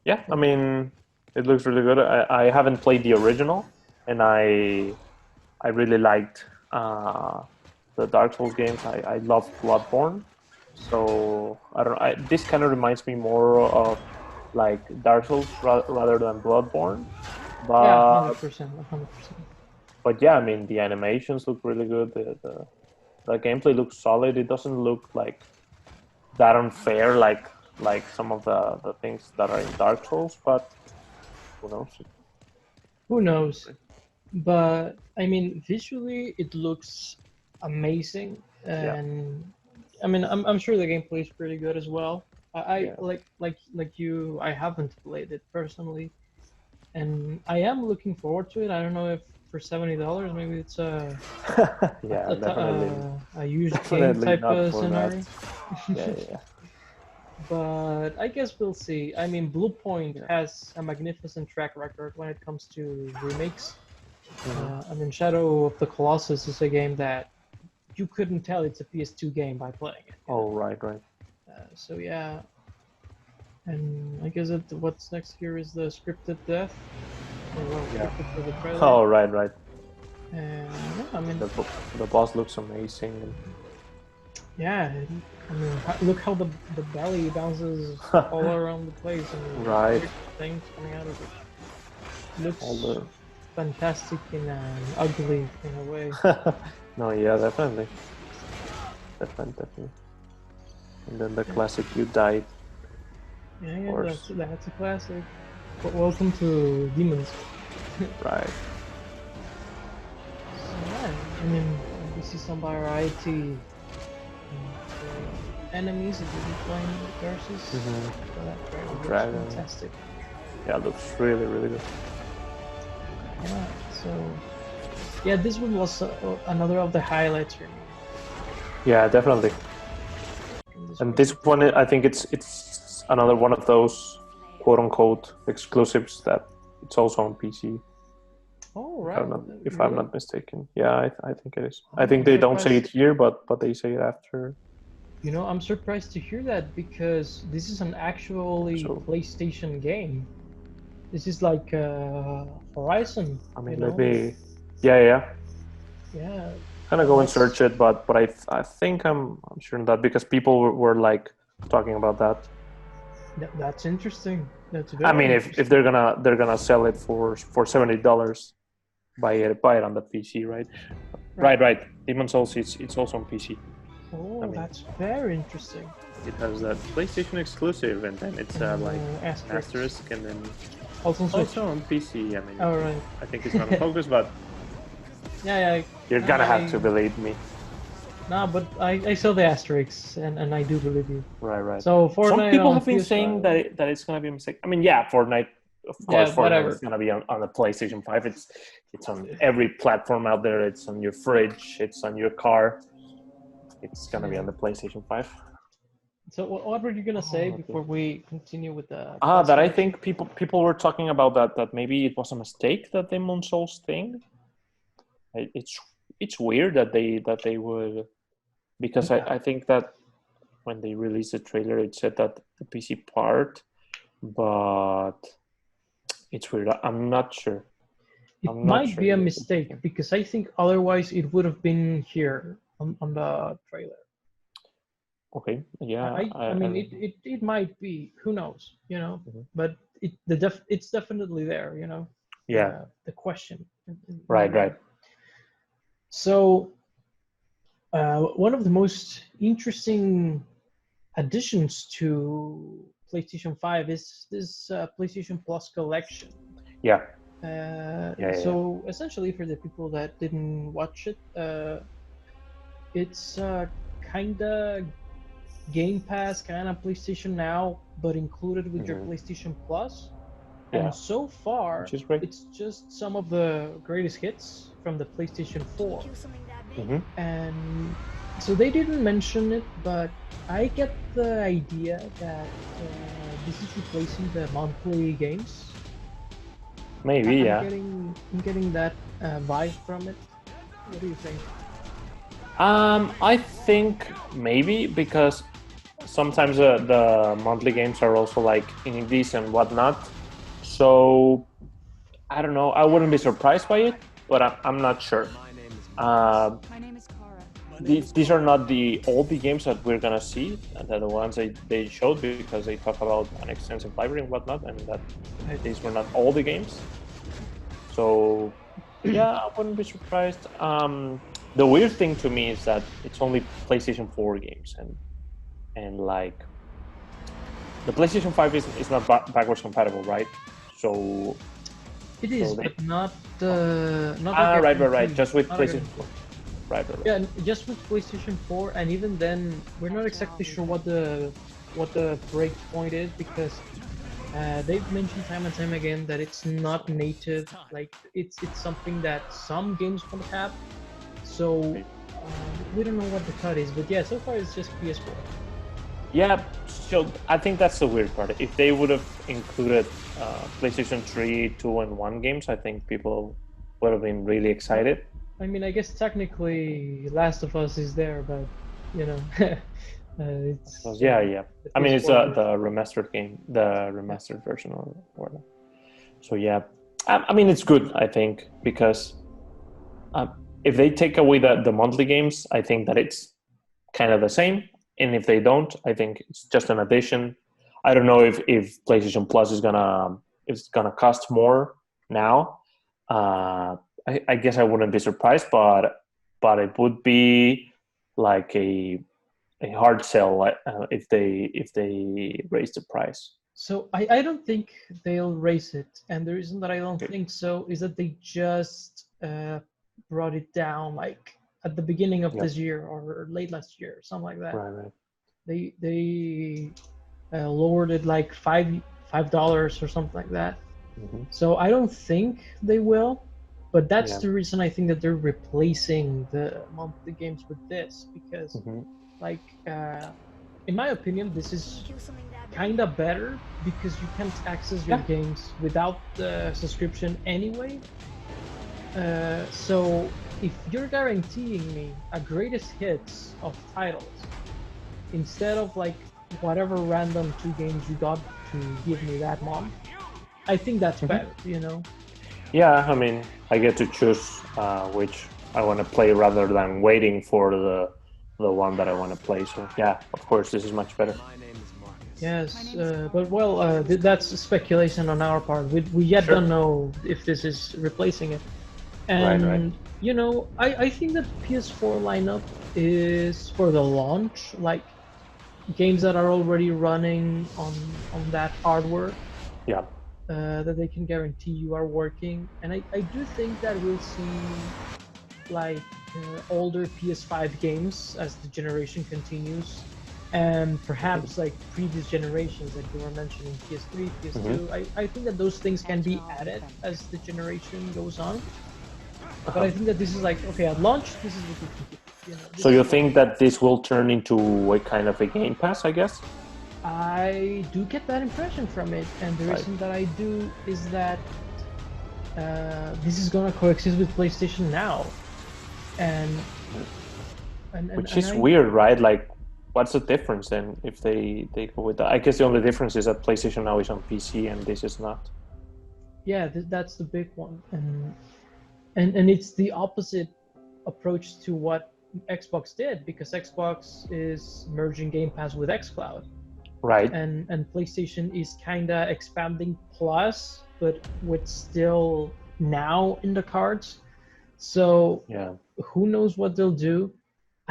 yeah, I mean, it looks really good. I haven't played the original, and I really liked the Dark Souls games. I love Bloodborne, so I don't. This kind of reminds me more of like Dark Souls rather than Bloodborne. yeah, But 100%, 100%. yeah, I mean the animations look really good. The gameplay looks solid. It doesn't look like that unfair. like some of the things that are in Dark Souls, but who knows? Who knows? But I mean, visually it looks amazing, Yeah, and I mean, I'm sure the gameplay is pretty good as well. I yeah, like you. I haven't played it personally, and I am looking forward to it. I don't know if for $70, maybe it's yeah, definitely, a used game definitely type not of for that. scenario. Yeah, yeah, But I guess we'll see. I mean, Blue Point yeah. has a magnificent track record when it comes to remakes. Mhm. I mean, Shadow of the Colossus is a game that you couldn't tell it's a PS2 game by playing it. You Oh, know. right, right. So yeah, and I guess what's next here is the scripted death, or well, Yeah. scripted for the trailer. Oh, right, right. And yeah, I mean, The boss looks amazing. yeah, I mean, look how the belly bounces all around the place, and Right. weird things coming out of it. All Looks the fantastic in an ugly in a way. no, yeah, definitely, definitely. And then the classic "You Died," Yeah, of yeah, course. that's a classic. But welcome to Demons. Right. So yeah, I mean, we see some variety enemies that you'll be playing versus. So that trailer looks Dragon. fantastic. Yeah, looks really, really good. Yeah, so yeah, this one was another of the highlights for me. Yeah, definitely. And this one, I think it's another one of those quote unquote exclusives that it's also on PC. Oh right, If I'm really? not mistaken. Yeah, I think it is. I Oh, think I'm they don't say it surprised. here, but they say it after. You know, I'm surprised to hear that because this is an actually So PlayStation game. This is like Horizon, I you mean, let know? me. Yeah. Yeah, Kind of go and that's search it, but I think I'm sure in that because people were like talking about that. that's interesting. That's I very mean, if interesting. they're gonna sell it for $70, buy it on the PC, right? Right. Right. Demon Souls, it's also on PC. I Oh, mean, that's very interesting. it has that PlayStation exclusive, and then it's And then like the asterisk. asterisk, and then Also on Switch. also on PC. I mean, Oh, right. I think it's not on focus, but Yeah, you're gonna have to believe me. nah, but I saw the asterisks, and I do believe you. Right. So Some Fortnite people on have been saying PS5. that it's gonna be a mistake. I mean, yeah, Fortnite, of course, Yeah, Fortnite is whatever. gonna be on the PlayStation 5. It's on every platform out there. It's on your fridge. It's on your car. It's gonna be Yeah. on the PlayStation 5. So what were you gonna say Oh, okay. before we continue with the That I classification? think people were talking about that maybe it was a mistake, that Demon Souls thing. It's weird that they would, because Yeah. I think that when they released the trailer it said that the PC part, but it's weird. I'm not sure. It I'm not might sure be a if it's the mistake same. because I think otherwise it would have been here on the trailer. Okay, I, yeah, I, I mean it might be, who knows, you know, mhm. but it's definitely there, you know, Yeah, the question in my right. mind. So one of the most interesting additions to PlayStation 5 is this PlayStation Plus collection. Yeah, yeah. So essentially, for the people that didn't watch it, it's kind of Game Pass, kind of PlayStation Now, but included with your Hmm. PlayStation Plus. Yeah, And so which far, is great. it's just some of the greatest hits from the PlayStation 4. Hmm. And so they didn't mention it, but I get the idea that this is replacing the monthly games. Maybe, yeah. I'm getting that vibe from it. What do you think? I think maybe because sometimes the monthly games are also like indies and whatnot. So I don't know. I wouldn't be surprised by it, but I'm not sure. Uh, My name is Kara. these are not the oldie games that we're gonna see. They're the ones they showed because they talk about an extensive library and whatnot, and that these were not all the games. So yeah, I wouldn't be surprised. The weird thing to me is that it's only PlayStation 4 games, and like the PlayStation 5 is not backwards compatible, right? So It is, they, but not a right. guarantee. Just with Not a PlayStation guarantee. 4. Right. Yeah, just with PlayStation 4, and even then, we're not exactly sure what the break point is because they've mentioned time and time again that it's not native. Like it's something that some games won't have. So we don't know what the cut is, but yeah, so far it's just PS4. Yeah, so I think that's the weird part. If they would have included PlayStation 3, 2, and 1 games, I think people would have been really excited. I mean, I guess technically Last of Us is there, but you know, So, it's yeah. the I mean, it's PS4 the version. remastered game, the Yeah. remastered version or whatever. So yeah, I mean, it's good. I think because um, if they take away the monthly games, I think that it's kind of the same. And if they don't, I think it's just an addition. I don't know if PlayStation Plus is gonna cost more now. I guess I wouldn't be surprised, but it would be like a hard sell if they raise the price. So I don't think they'll raise it, and the reason that I don't Okay. think so is that they just brought it down like at the beginning of Yeah. this year or late last year, something like that. Right. They lowered it like $5 or something like that. Mm-hmm. So I don't think they will, but that's Yeah. the reason I think that they're replacing the monthly games with this because, Mm-hmm. like, in my opinion, this is kind of better because you can't access your Yeah. games without the subscription anyway. So if you're guaranteeing me a greatest hits of titles instead of like whatever random 2 games you got to give me that month, I think that's Mm-hmm. better, you know? Yeah, I mean, I get to choose which I want to play rather than waiting for the one that I want to play. So yeah, of course, this is much better. Yes, but well, that's speculation on our part. We yet Sure. don't know if this is replacing it. Right. And you know, I think that PS4 lineup is for the launch, like games that are already running on that hardware Yeah. that they can guarantee you are working. And I do think that we'll see like older PS5 games as the generation continues, and perhaps like previous generations, like you were mentioning, PS3, Mm-hmm. PS2. I think that those things can be added as the generation goes on. But I Uh-huh. think that this is like, okay, at launch, this is what you can get. You know, So this is you what think that this will turn into a kind of a Game Pass, I guess? I do get that impression from it, and the Right. reason that I do is that this is gonna coexist with PlayStation Now, and Which and is I weird, right? Like, what's the difference then if they go with that? I guess the only difference is that PlayStation now is on PC and this is not. yeah, that's the big one, and it's the opposite approach to what Xbox did because Xbox is merging Game Pass with xCloud, Right. and PlayStation is kind of expanding Plus, but with still Now in the cards. So Yeah. who knows what they'll do?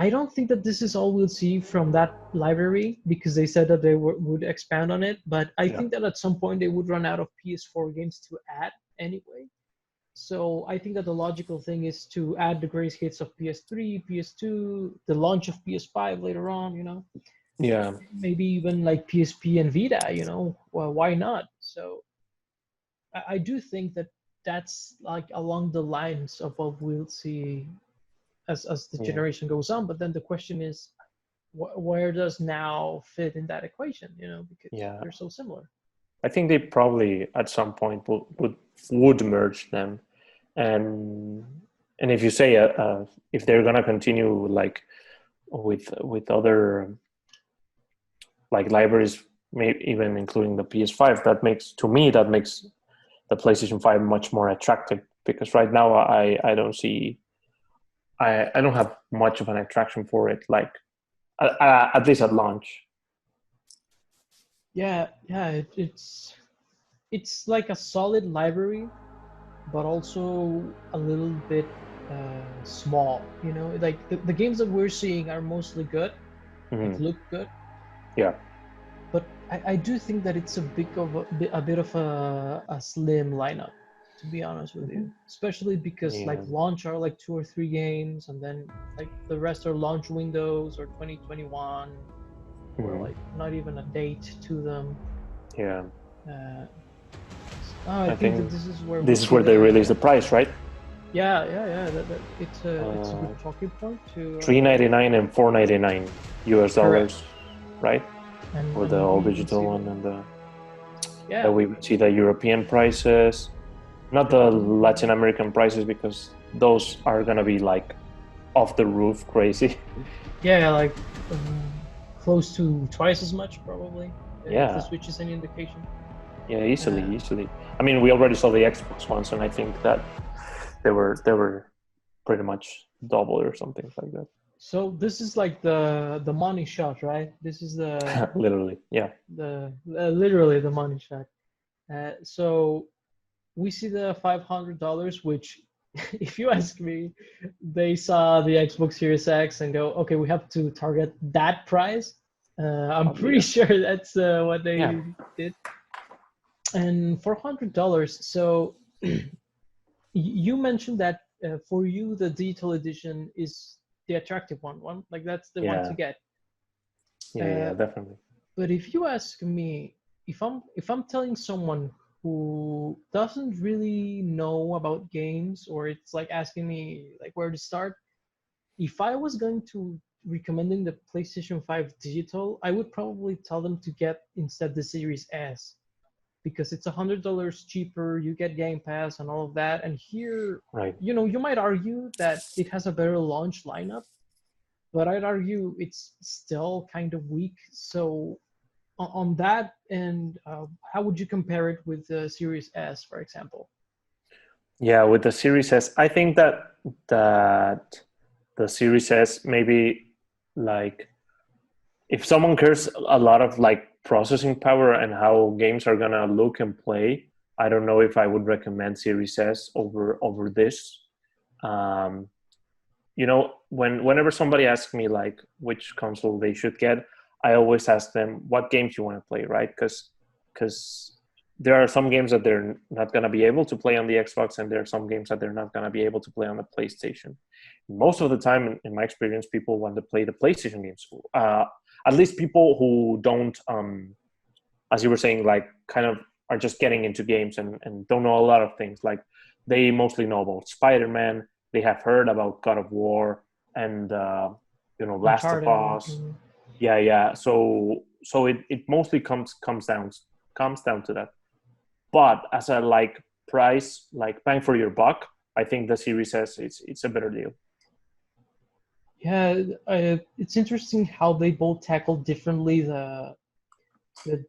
I don't think that this is all we'll see from that library because they said that they would expand on it. But I Yeah. think that at some point they would run out of PS4 games to add anyway. So I think that the logical thing is to add the greatest hits of PS3, PS2, the launch of PS5 later on, you know, Yeah. maybe even like PSP and Vita, you know, well, why not? So I do think that that's like along the lines of what we'll see as the Yeah. generation goes on. But then the question is, where does now fit in that equation? You know, because Yeah. they're so similar. I think they probably at some point would merge them, and and if you say if they're gonna continue like with other like libraries, maybe even including the PS5, that makes the PlayStation 5 much more attractive because right now I don't see I don't have much of an attraction for it like at least at launch. Yeah, it's like a solid library, but also a little bit small. You know, like the games that we're seeing are mostly good, like Mm-hmm. look good, Yeah. but I do think that it's a bit of a slim lineup, to be honest with you. Especially because like Yeah. launch are like 2 or 3 games, and then like the rest are launch windows or 2021, or Mhm. like not even a date to them. Yeah. Uh, I I think that think this is where we this is see where they release the the price, right? yeah. It's a good Uh, talking point to 399 and 499 US correct, dollars, right? For the and we all even digital see one, the and that yeah we would see the European prices, not the Latin American prices, because those are gonna be like off the roof crazy. yeah like close to twice as much probably if the Yeah, Switch is any indication. yeah, easily, Uh, easily. I mean, we already saw the Xbox ones, and I think that they were pretty much double or something like so this is like the money shot, right? This is that. Literally, yeah, literally the money shot. So we see the $500, which, if you ask me, they saw the Xbox Series X and go, okay, we have to target that price. I'm probably, pretty yeah, sure that's what yeah, they did. And $400, so you mentioned that for you the digital edition is the attractive one, like that's the one to yeah, get. yeah, Uh, yeah, definitely. But if you ask me, if I'm telling someone who doesn't really know about games, or it's like asking me like where to start, if I was going to recommending the PlayStation 5 digital, I would probably tell them to get instead the Series S, because it's $100 cheaper, you get Game Pass and all of that. And here, Right. you might argue that it has a better launch lineup, but I'd argue it's still kind of weak. So on that, and how would you compare it with the Series S, for example? Yeah, with the Series S, I think that the Series S maybe like if someone cares a lot of like processing power and how games are gonna look and play, I don't know if I would recommend Series S over this. Um, whenever somebody asks me like which console they should get, I always ask them what games you want to play, right? Because there are some games that they're not going to be able to play on the Xbox, and there are some games that they're not going to be able to play on the PlayStation. Most of the time, in my experience, people want to play the PlayStation games. At least people who don't, as you were saying, like kind of are just getting into games and don't know a lot of things. Like they mostly know about Spider-Man. They have heard about God of War and Last of Uncharted. Us. Yeah, yeah. So it mostly comes down to that. But as a like price, like bang for your buck, I think the Series S it's a better deal. Yeah, it's interesting how they both tackle differently the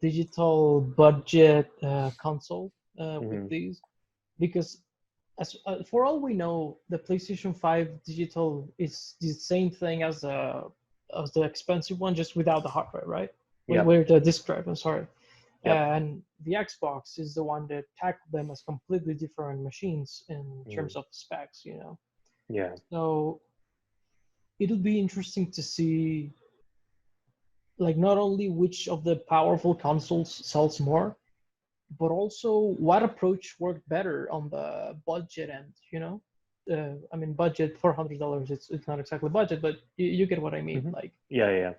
digital budget console with Mm-hmm. these, because for all we know, the PlayStation 5 digital is the same thing as the expensive one, just without the hardware, right? Yep. Where the disk drive, I'm sorry. Yep. And the Xbox is the one that tackled them as completely different machines in Mm. terms of specs. Yeah. So it'll be interesting to see, like, not only which of the powerful consoles sells more, but also what approach worked better on the budget end. I mean, budget $400. It's not exactly budget, but you get what I mean. Mm-hmm. Like, Yeah. Yeah.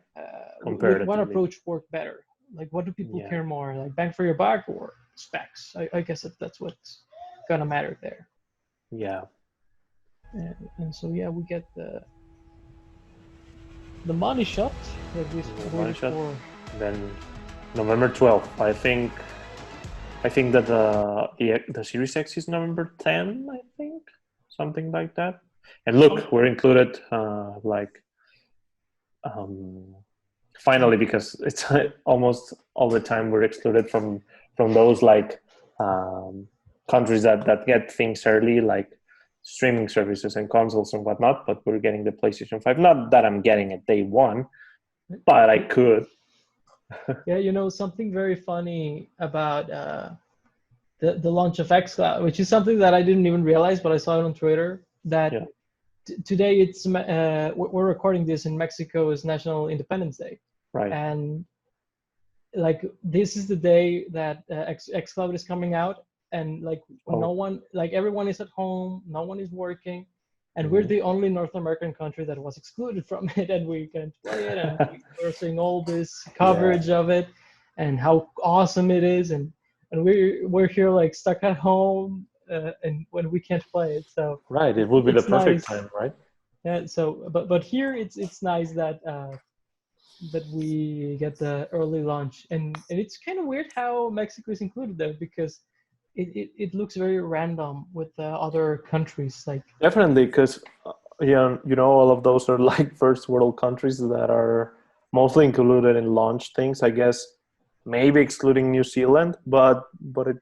with what Comparatively. approach worked better? Like, what do people Yeah. care more? Like, bang for your buck or specs? I guess that's what's gonna matter there. Yeah. And so yeah, we get the money shot that we One waited shot. for. Then November 12th. I think that the Series X is November 10. I think something like that. And Some look, we're included. Um, Finally, because it's almost all the time we're excluded from those like um, countries that get things early, like streaming services and consoles and whatnot. But we're getting the PlayStation 5. Not that I'm getting it day one, but I could. Yeah, something very funny about the launch of xCloud, which is something that I didn't even realize, but I saw it on Twitter. That Yeah. today we're recording this in Mexico is National Independence Day, Right. and like this is the day that xCloud is coming out, and like no one, like everyone is at home, no one is working, and we're the only North American country that was excluded from it, and we can play it, and we're seeing all this coverage of it, and how awesome it is, and we're here like stuck at home, and when we can't play it, so right, it would be the perfect nice. time, right? Yeah, so but here it's nice that that we get the early launch, and it's kind of weird how Mexico is included there, because it looks very random with other countries, like Definitely, because yeah, you know, all of those are like first world countries that are mostly included in launch things. I guess maybe excluding New Zealand, but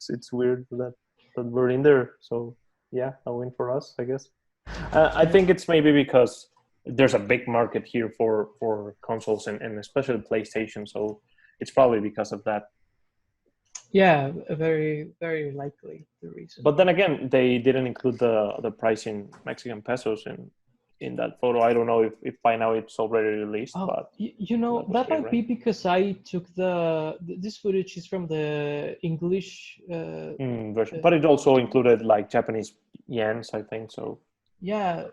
it's weird that we're in there. So yeah, a win for us, I guess. I think it's maybe because there's a big market here for consoles and especially PlayStation. So it's probably because of that. yeah, very very likely the reason. But then again, they didn't include the price in Mexican pesos in that photo. I don't know if by now it's already released. Oh, But you know, that might be because I took this footage is from the English version, but it also included like Japanese yens, I think. So yeah,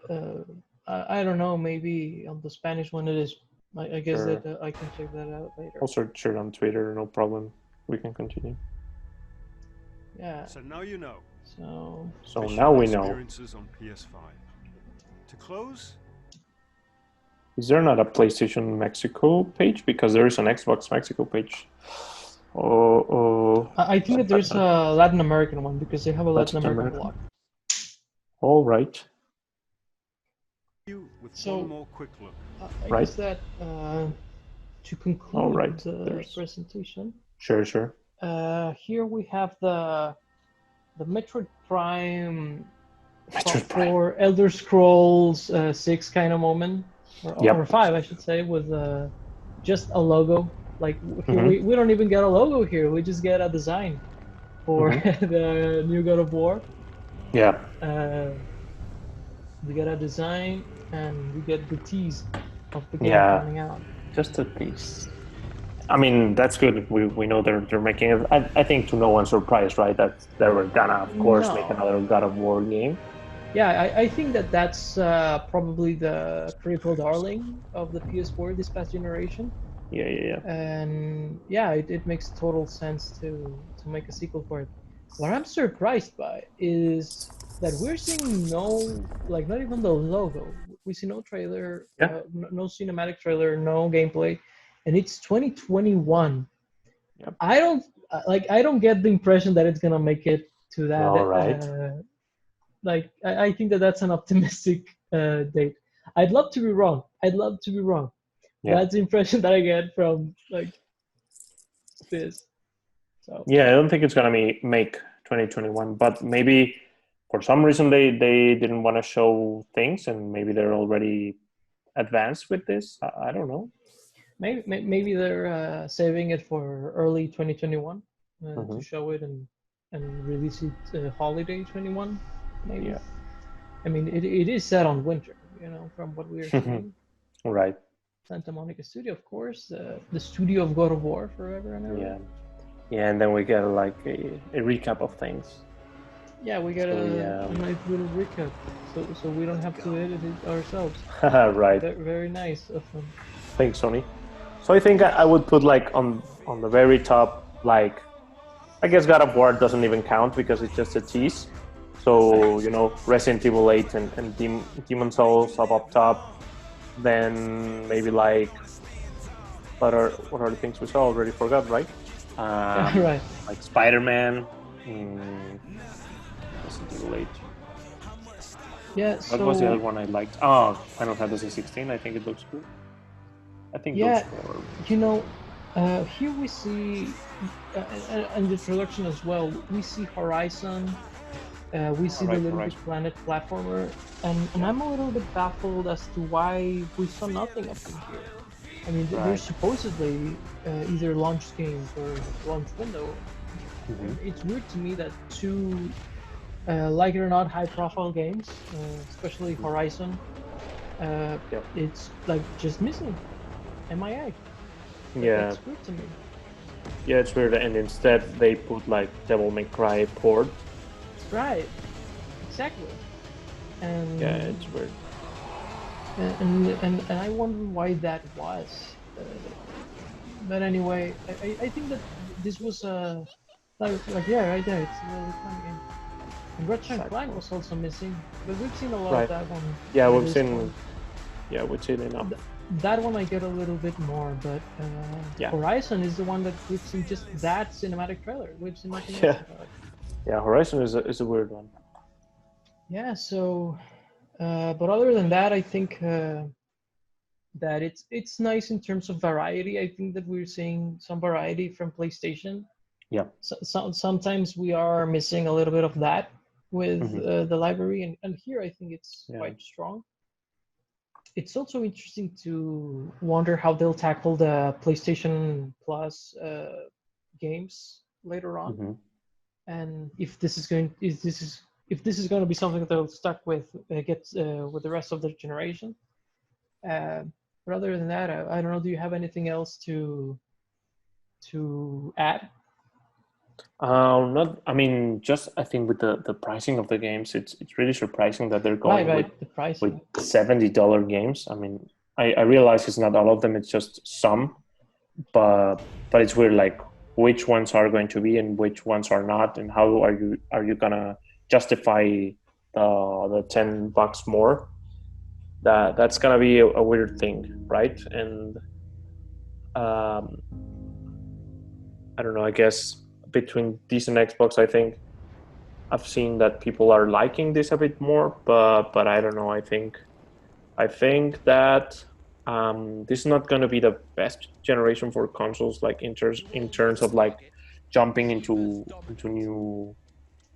I don't know, maybe on the Spanish one it is. I guess sure. that I can check that out later. I'll search it on Twitter, no problem. We can continue. Yeah. So now you know. So now we know. Experiences on PS5. To close. Is there not a PlayStation Mexico page? Because there is an Xbox Mexico page. I think that there's a Latin American one, because they have a Latin American blog. All right. With one more quick look. I guess that to conclude the presentation. Sure. Here we have the Metroid Prime for Elder Scrolls 6 kind of moment, or 5, I should say, with just a logo. Like we don't even get a logo here. We just get a design for the new God of War. Yeah. We get a design, and we get the tease of the game coming out. Just a tease. I mean, that's good. We know they're making it. I think to no one's surprise, right? That they were gonna, of course, make another God of War game. Yeah, I think that's probably the critical darling of the PS4 this past generation. Yeah. And yeah, it makes total sense to make a sequel for it. What I'm surprised by is that we're seeing not even the logo. We see no trailer, no cinematic trailer, no gameplay, and it's 2021. Yep. I don't get the impression that it's gonna make it to that. All right. I think that's an optimistic date. I'd love to be wrong. Yeah. That's the impression that I get from this. So yeah, I don't think it's gonna make 2021, but maybe for some reason they didn't want to show things, and maybe they're already advanced with this. I don't know. Maybe they're saving it for early 2021 to show it and release it holiday 21. Maybe. Yeah. I mean, it is set on winter, from what we are seeing. Right. Santa Monica Studio, of course, the studio of God of War forever and ever. Yeah, and then we get like a recap of things. Yeah, we get a nice little recap, so we don't have to edit it ourselves. Right. Very nice of them. Thanks, Sony. So I think I would put like on the very top, like, I guess God of War doesn't even count because it's just a tease. So, Resident Evil 8 and Demon Souls up top. Then maybe like, what are the things we saw? Already forgot, right? Right. Like Spider-Man. Resident Evil 8. Yeah. What was the other one I liked? Oh, Final Fantasy 16. I think it looks cool. I think those four. Here we see, in the introduction as well, we see Horizon. We see the Little Big Planet platformer, and I'm a little bit baffled as to why we saw nothing of them here. I mean, they're supposedly either launch games or launch window. It's weird to me that two, like it or not, high-profile games, especially Horizon, it's like just missing. MIA. Yeah. That's weird to me. Yeah, it's weird. And instead they put like Devil May Cry port. Right. Exactly. And Yeah, it's weird. and I wonder why that was. But anyway, I think that this was like yeah, right there. It's a really fun game. And Ratchet & Clank was also missing, but we've seen a lot of that one. Yeah, by we've this seen. point. Yeah, we've seen enough. That one I get a little bit more, but Yeah. Horizon is the one that we've seen just that cinematic trailer. We've seen nothing Yeah. else about it. Yeah, Horizon is a weird one. Yeah. So, but other than that, I think that it's nice in terms of variety. I think that we're seeing some variety from PlayStation. Yeah. So, sometimes we are missing a little bit of that with the library, and here I think it's quite strong. It's also interesting to wonder how they'll tackle the PlayStation Plus games later on, and if this is going to be something that they'll stuck with with the rest of the generation. But other than that, I don't know. Do you have anything else to add? Not. I mean, just I think with the pricing of the games, it's really surprising that they're going Right, the pricing. with $70 games. I mean, I realize it's not all of them; it's just some. But it's weird, like which ones are going to be and which ones are not, and how are you gonna justify the $10 more? That's gonna be a weird thing, right? And I don't know. I guess between this and Xbox, I think I've seen that people are liking this a bit more, but I don't know. I think that this is not going to be the best generation for consoles, like in terms of like jumping into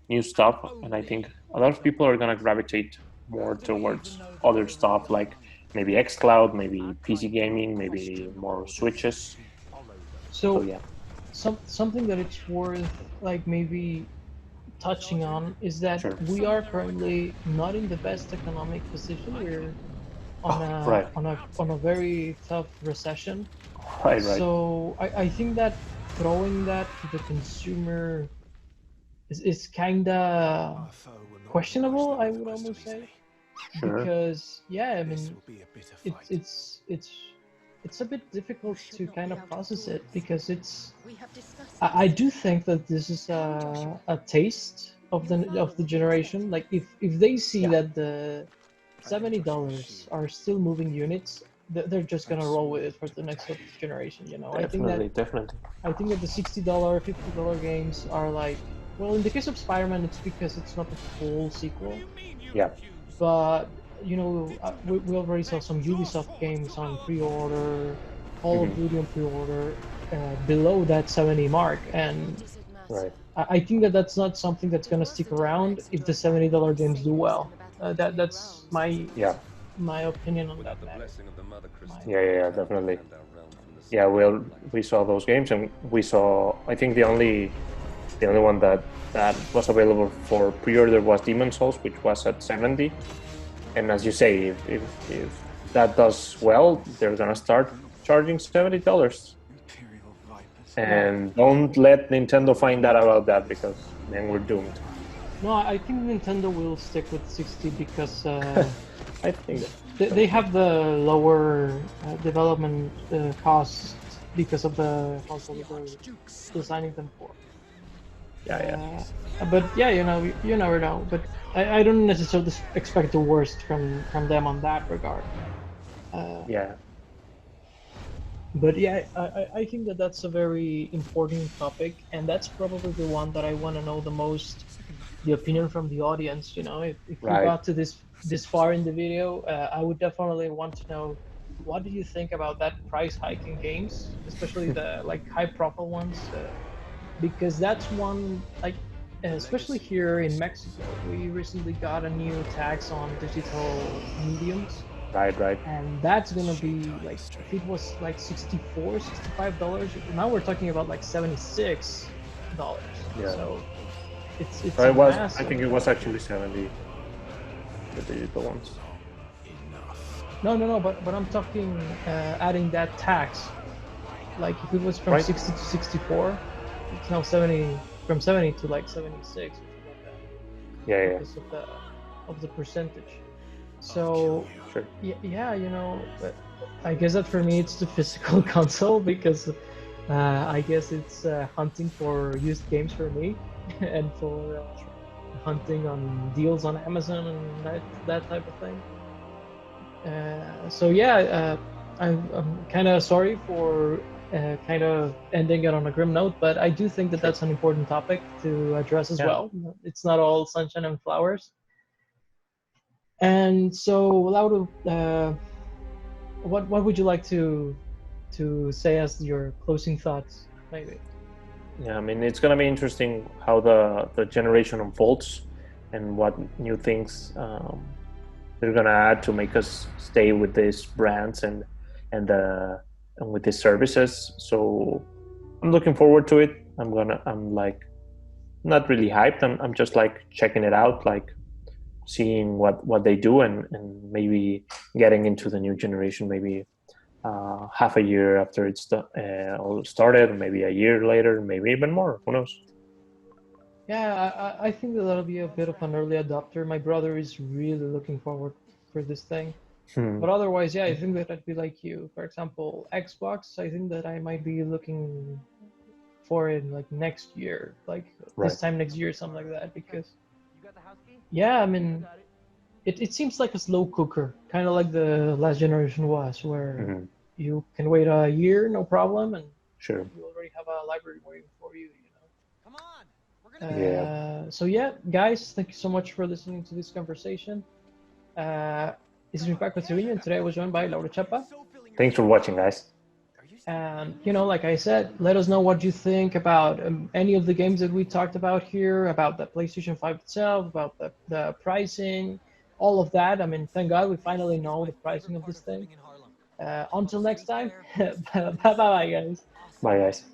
new stuff. And I think a lot of people are going to gravitate more towards other stuff, like maybe xCloud, maybe PC gaming, maybe more Switches. So yeah. Something that it's worth like maybe touching on is that we are currently not in the best economic position. We're on a very tough recession. Right. So I think that throwing that to the consumer is kind of questionable, I would almost say. Because yeah, I mean, it's a bit difficult to kind of process it, because I do think that this is a taste of the generation. Like if they see that the $70 are still moving units, they're just gonna roll with it for the next generation. You know, Definitely. I think that the $60, $50 games are like, well, in the case of Spider-Man, it's because it's not a full sequel. Yeah. But you know, we already saw some Ubisoft games on pre-order, Call of Duty on pre-order, below that 70 mark, and I think that that's not something that's gonna stick around if the $70 games do well. That's my opinion on that matter. Yeah, definitely. Yeah, we saw those games, and we saw. I think the only one that was available for pre-order was Demon's Souls, which was at 70. And as you say, if that does well, they're gonna start charging $70. And don't let Nintendo find out about that, because then we're doomed. No, I think Nintendo will stick with 60 because I think they have the lower development costs because of the console they're designing them for. Yeah. But yeah, you never know. But I don't necessarily expect the worst from them on that regard. Yeah. But yeah, I think that that's a very important topic, and that's probably the one that I want to know the most, the opinion from the audience. You know, if you got to this far in the video, I would definitely want to know, what do you think about that price hike in games, especially the like high-profile ones, because that's one, like, especially here in Mexico, we recently got a new tax on digital mediums. Right. And that's gonna be like, if it was like $64, $65, now we're talking about like $76. Yeah. So it's I think it was actually 70, the digital ones. No, but I'm talking adding that tax. Like if it was from 60 to 64, it's now 70, from 70 to like 76 or something like that. Yeah, because of the percentage. So sure. yeah, but I guess that for me it's the physical console because I guess it's hunting for used games for me and for hunting on deals on Amazon and that type of thing. So yeah, I'm kind of sorry for kind of ending it on a grim note, but I do think that that's an important topic to address as well. It's not all sunshine and flowers. And so, Lauro, what would you like to say as your closing thoughts, maybe? Yeah, I mean, it's gonna be interesting how the generation unfolds and what new things they're gonna add to make us stay with these brands and with these services. So I'm looking forward to it. I'm like not really hyped. I'm just like checking it out, like seeing what they do and maybe getting into the new generation maybe half a year after it's all started, maybe a year later, maybe even more. Who knows? Yeah, I think that that'll be a bit of an early adopter. My brother is really looking forward for this thing. But otherwise, yeah, I think that I'd be like you. For example, Xbox, I think that I might be looking for it like next year, like this time next year, something like that. Because, yeah, I mean, it seems like a slow cooker, kind of like the last generation was, where you can wait a year, no problem, and you already have a library waiting for you, Come on. We're gonna So yeah, guys, thank you so much for listening to this conversation. This is mi Paco Sevilla, and today I was joined by Laura Chapa. Thanks for watching, guys. And like I said, let us know what you think about any of the games that we talked about here, about the PlayStation 5 itself, about the pricing, all of that. I mean, thank God we finally know the pricing of this thing. Until next time, bye bye, guys. Bye, guys.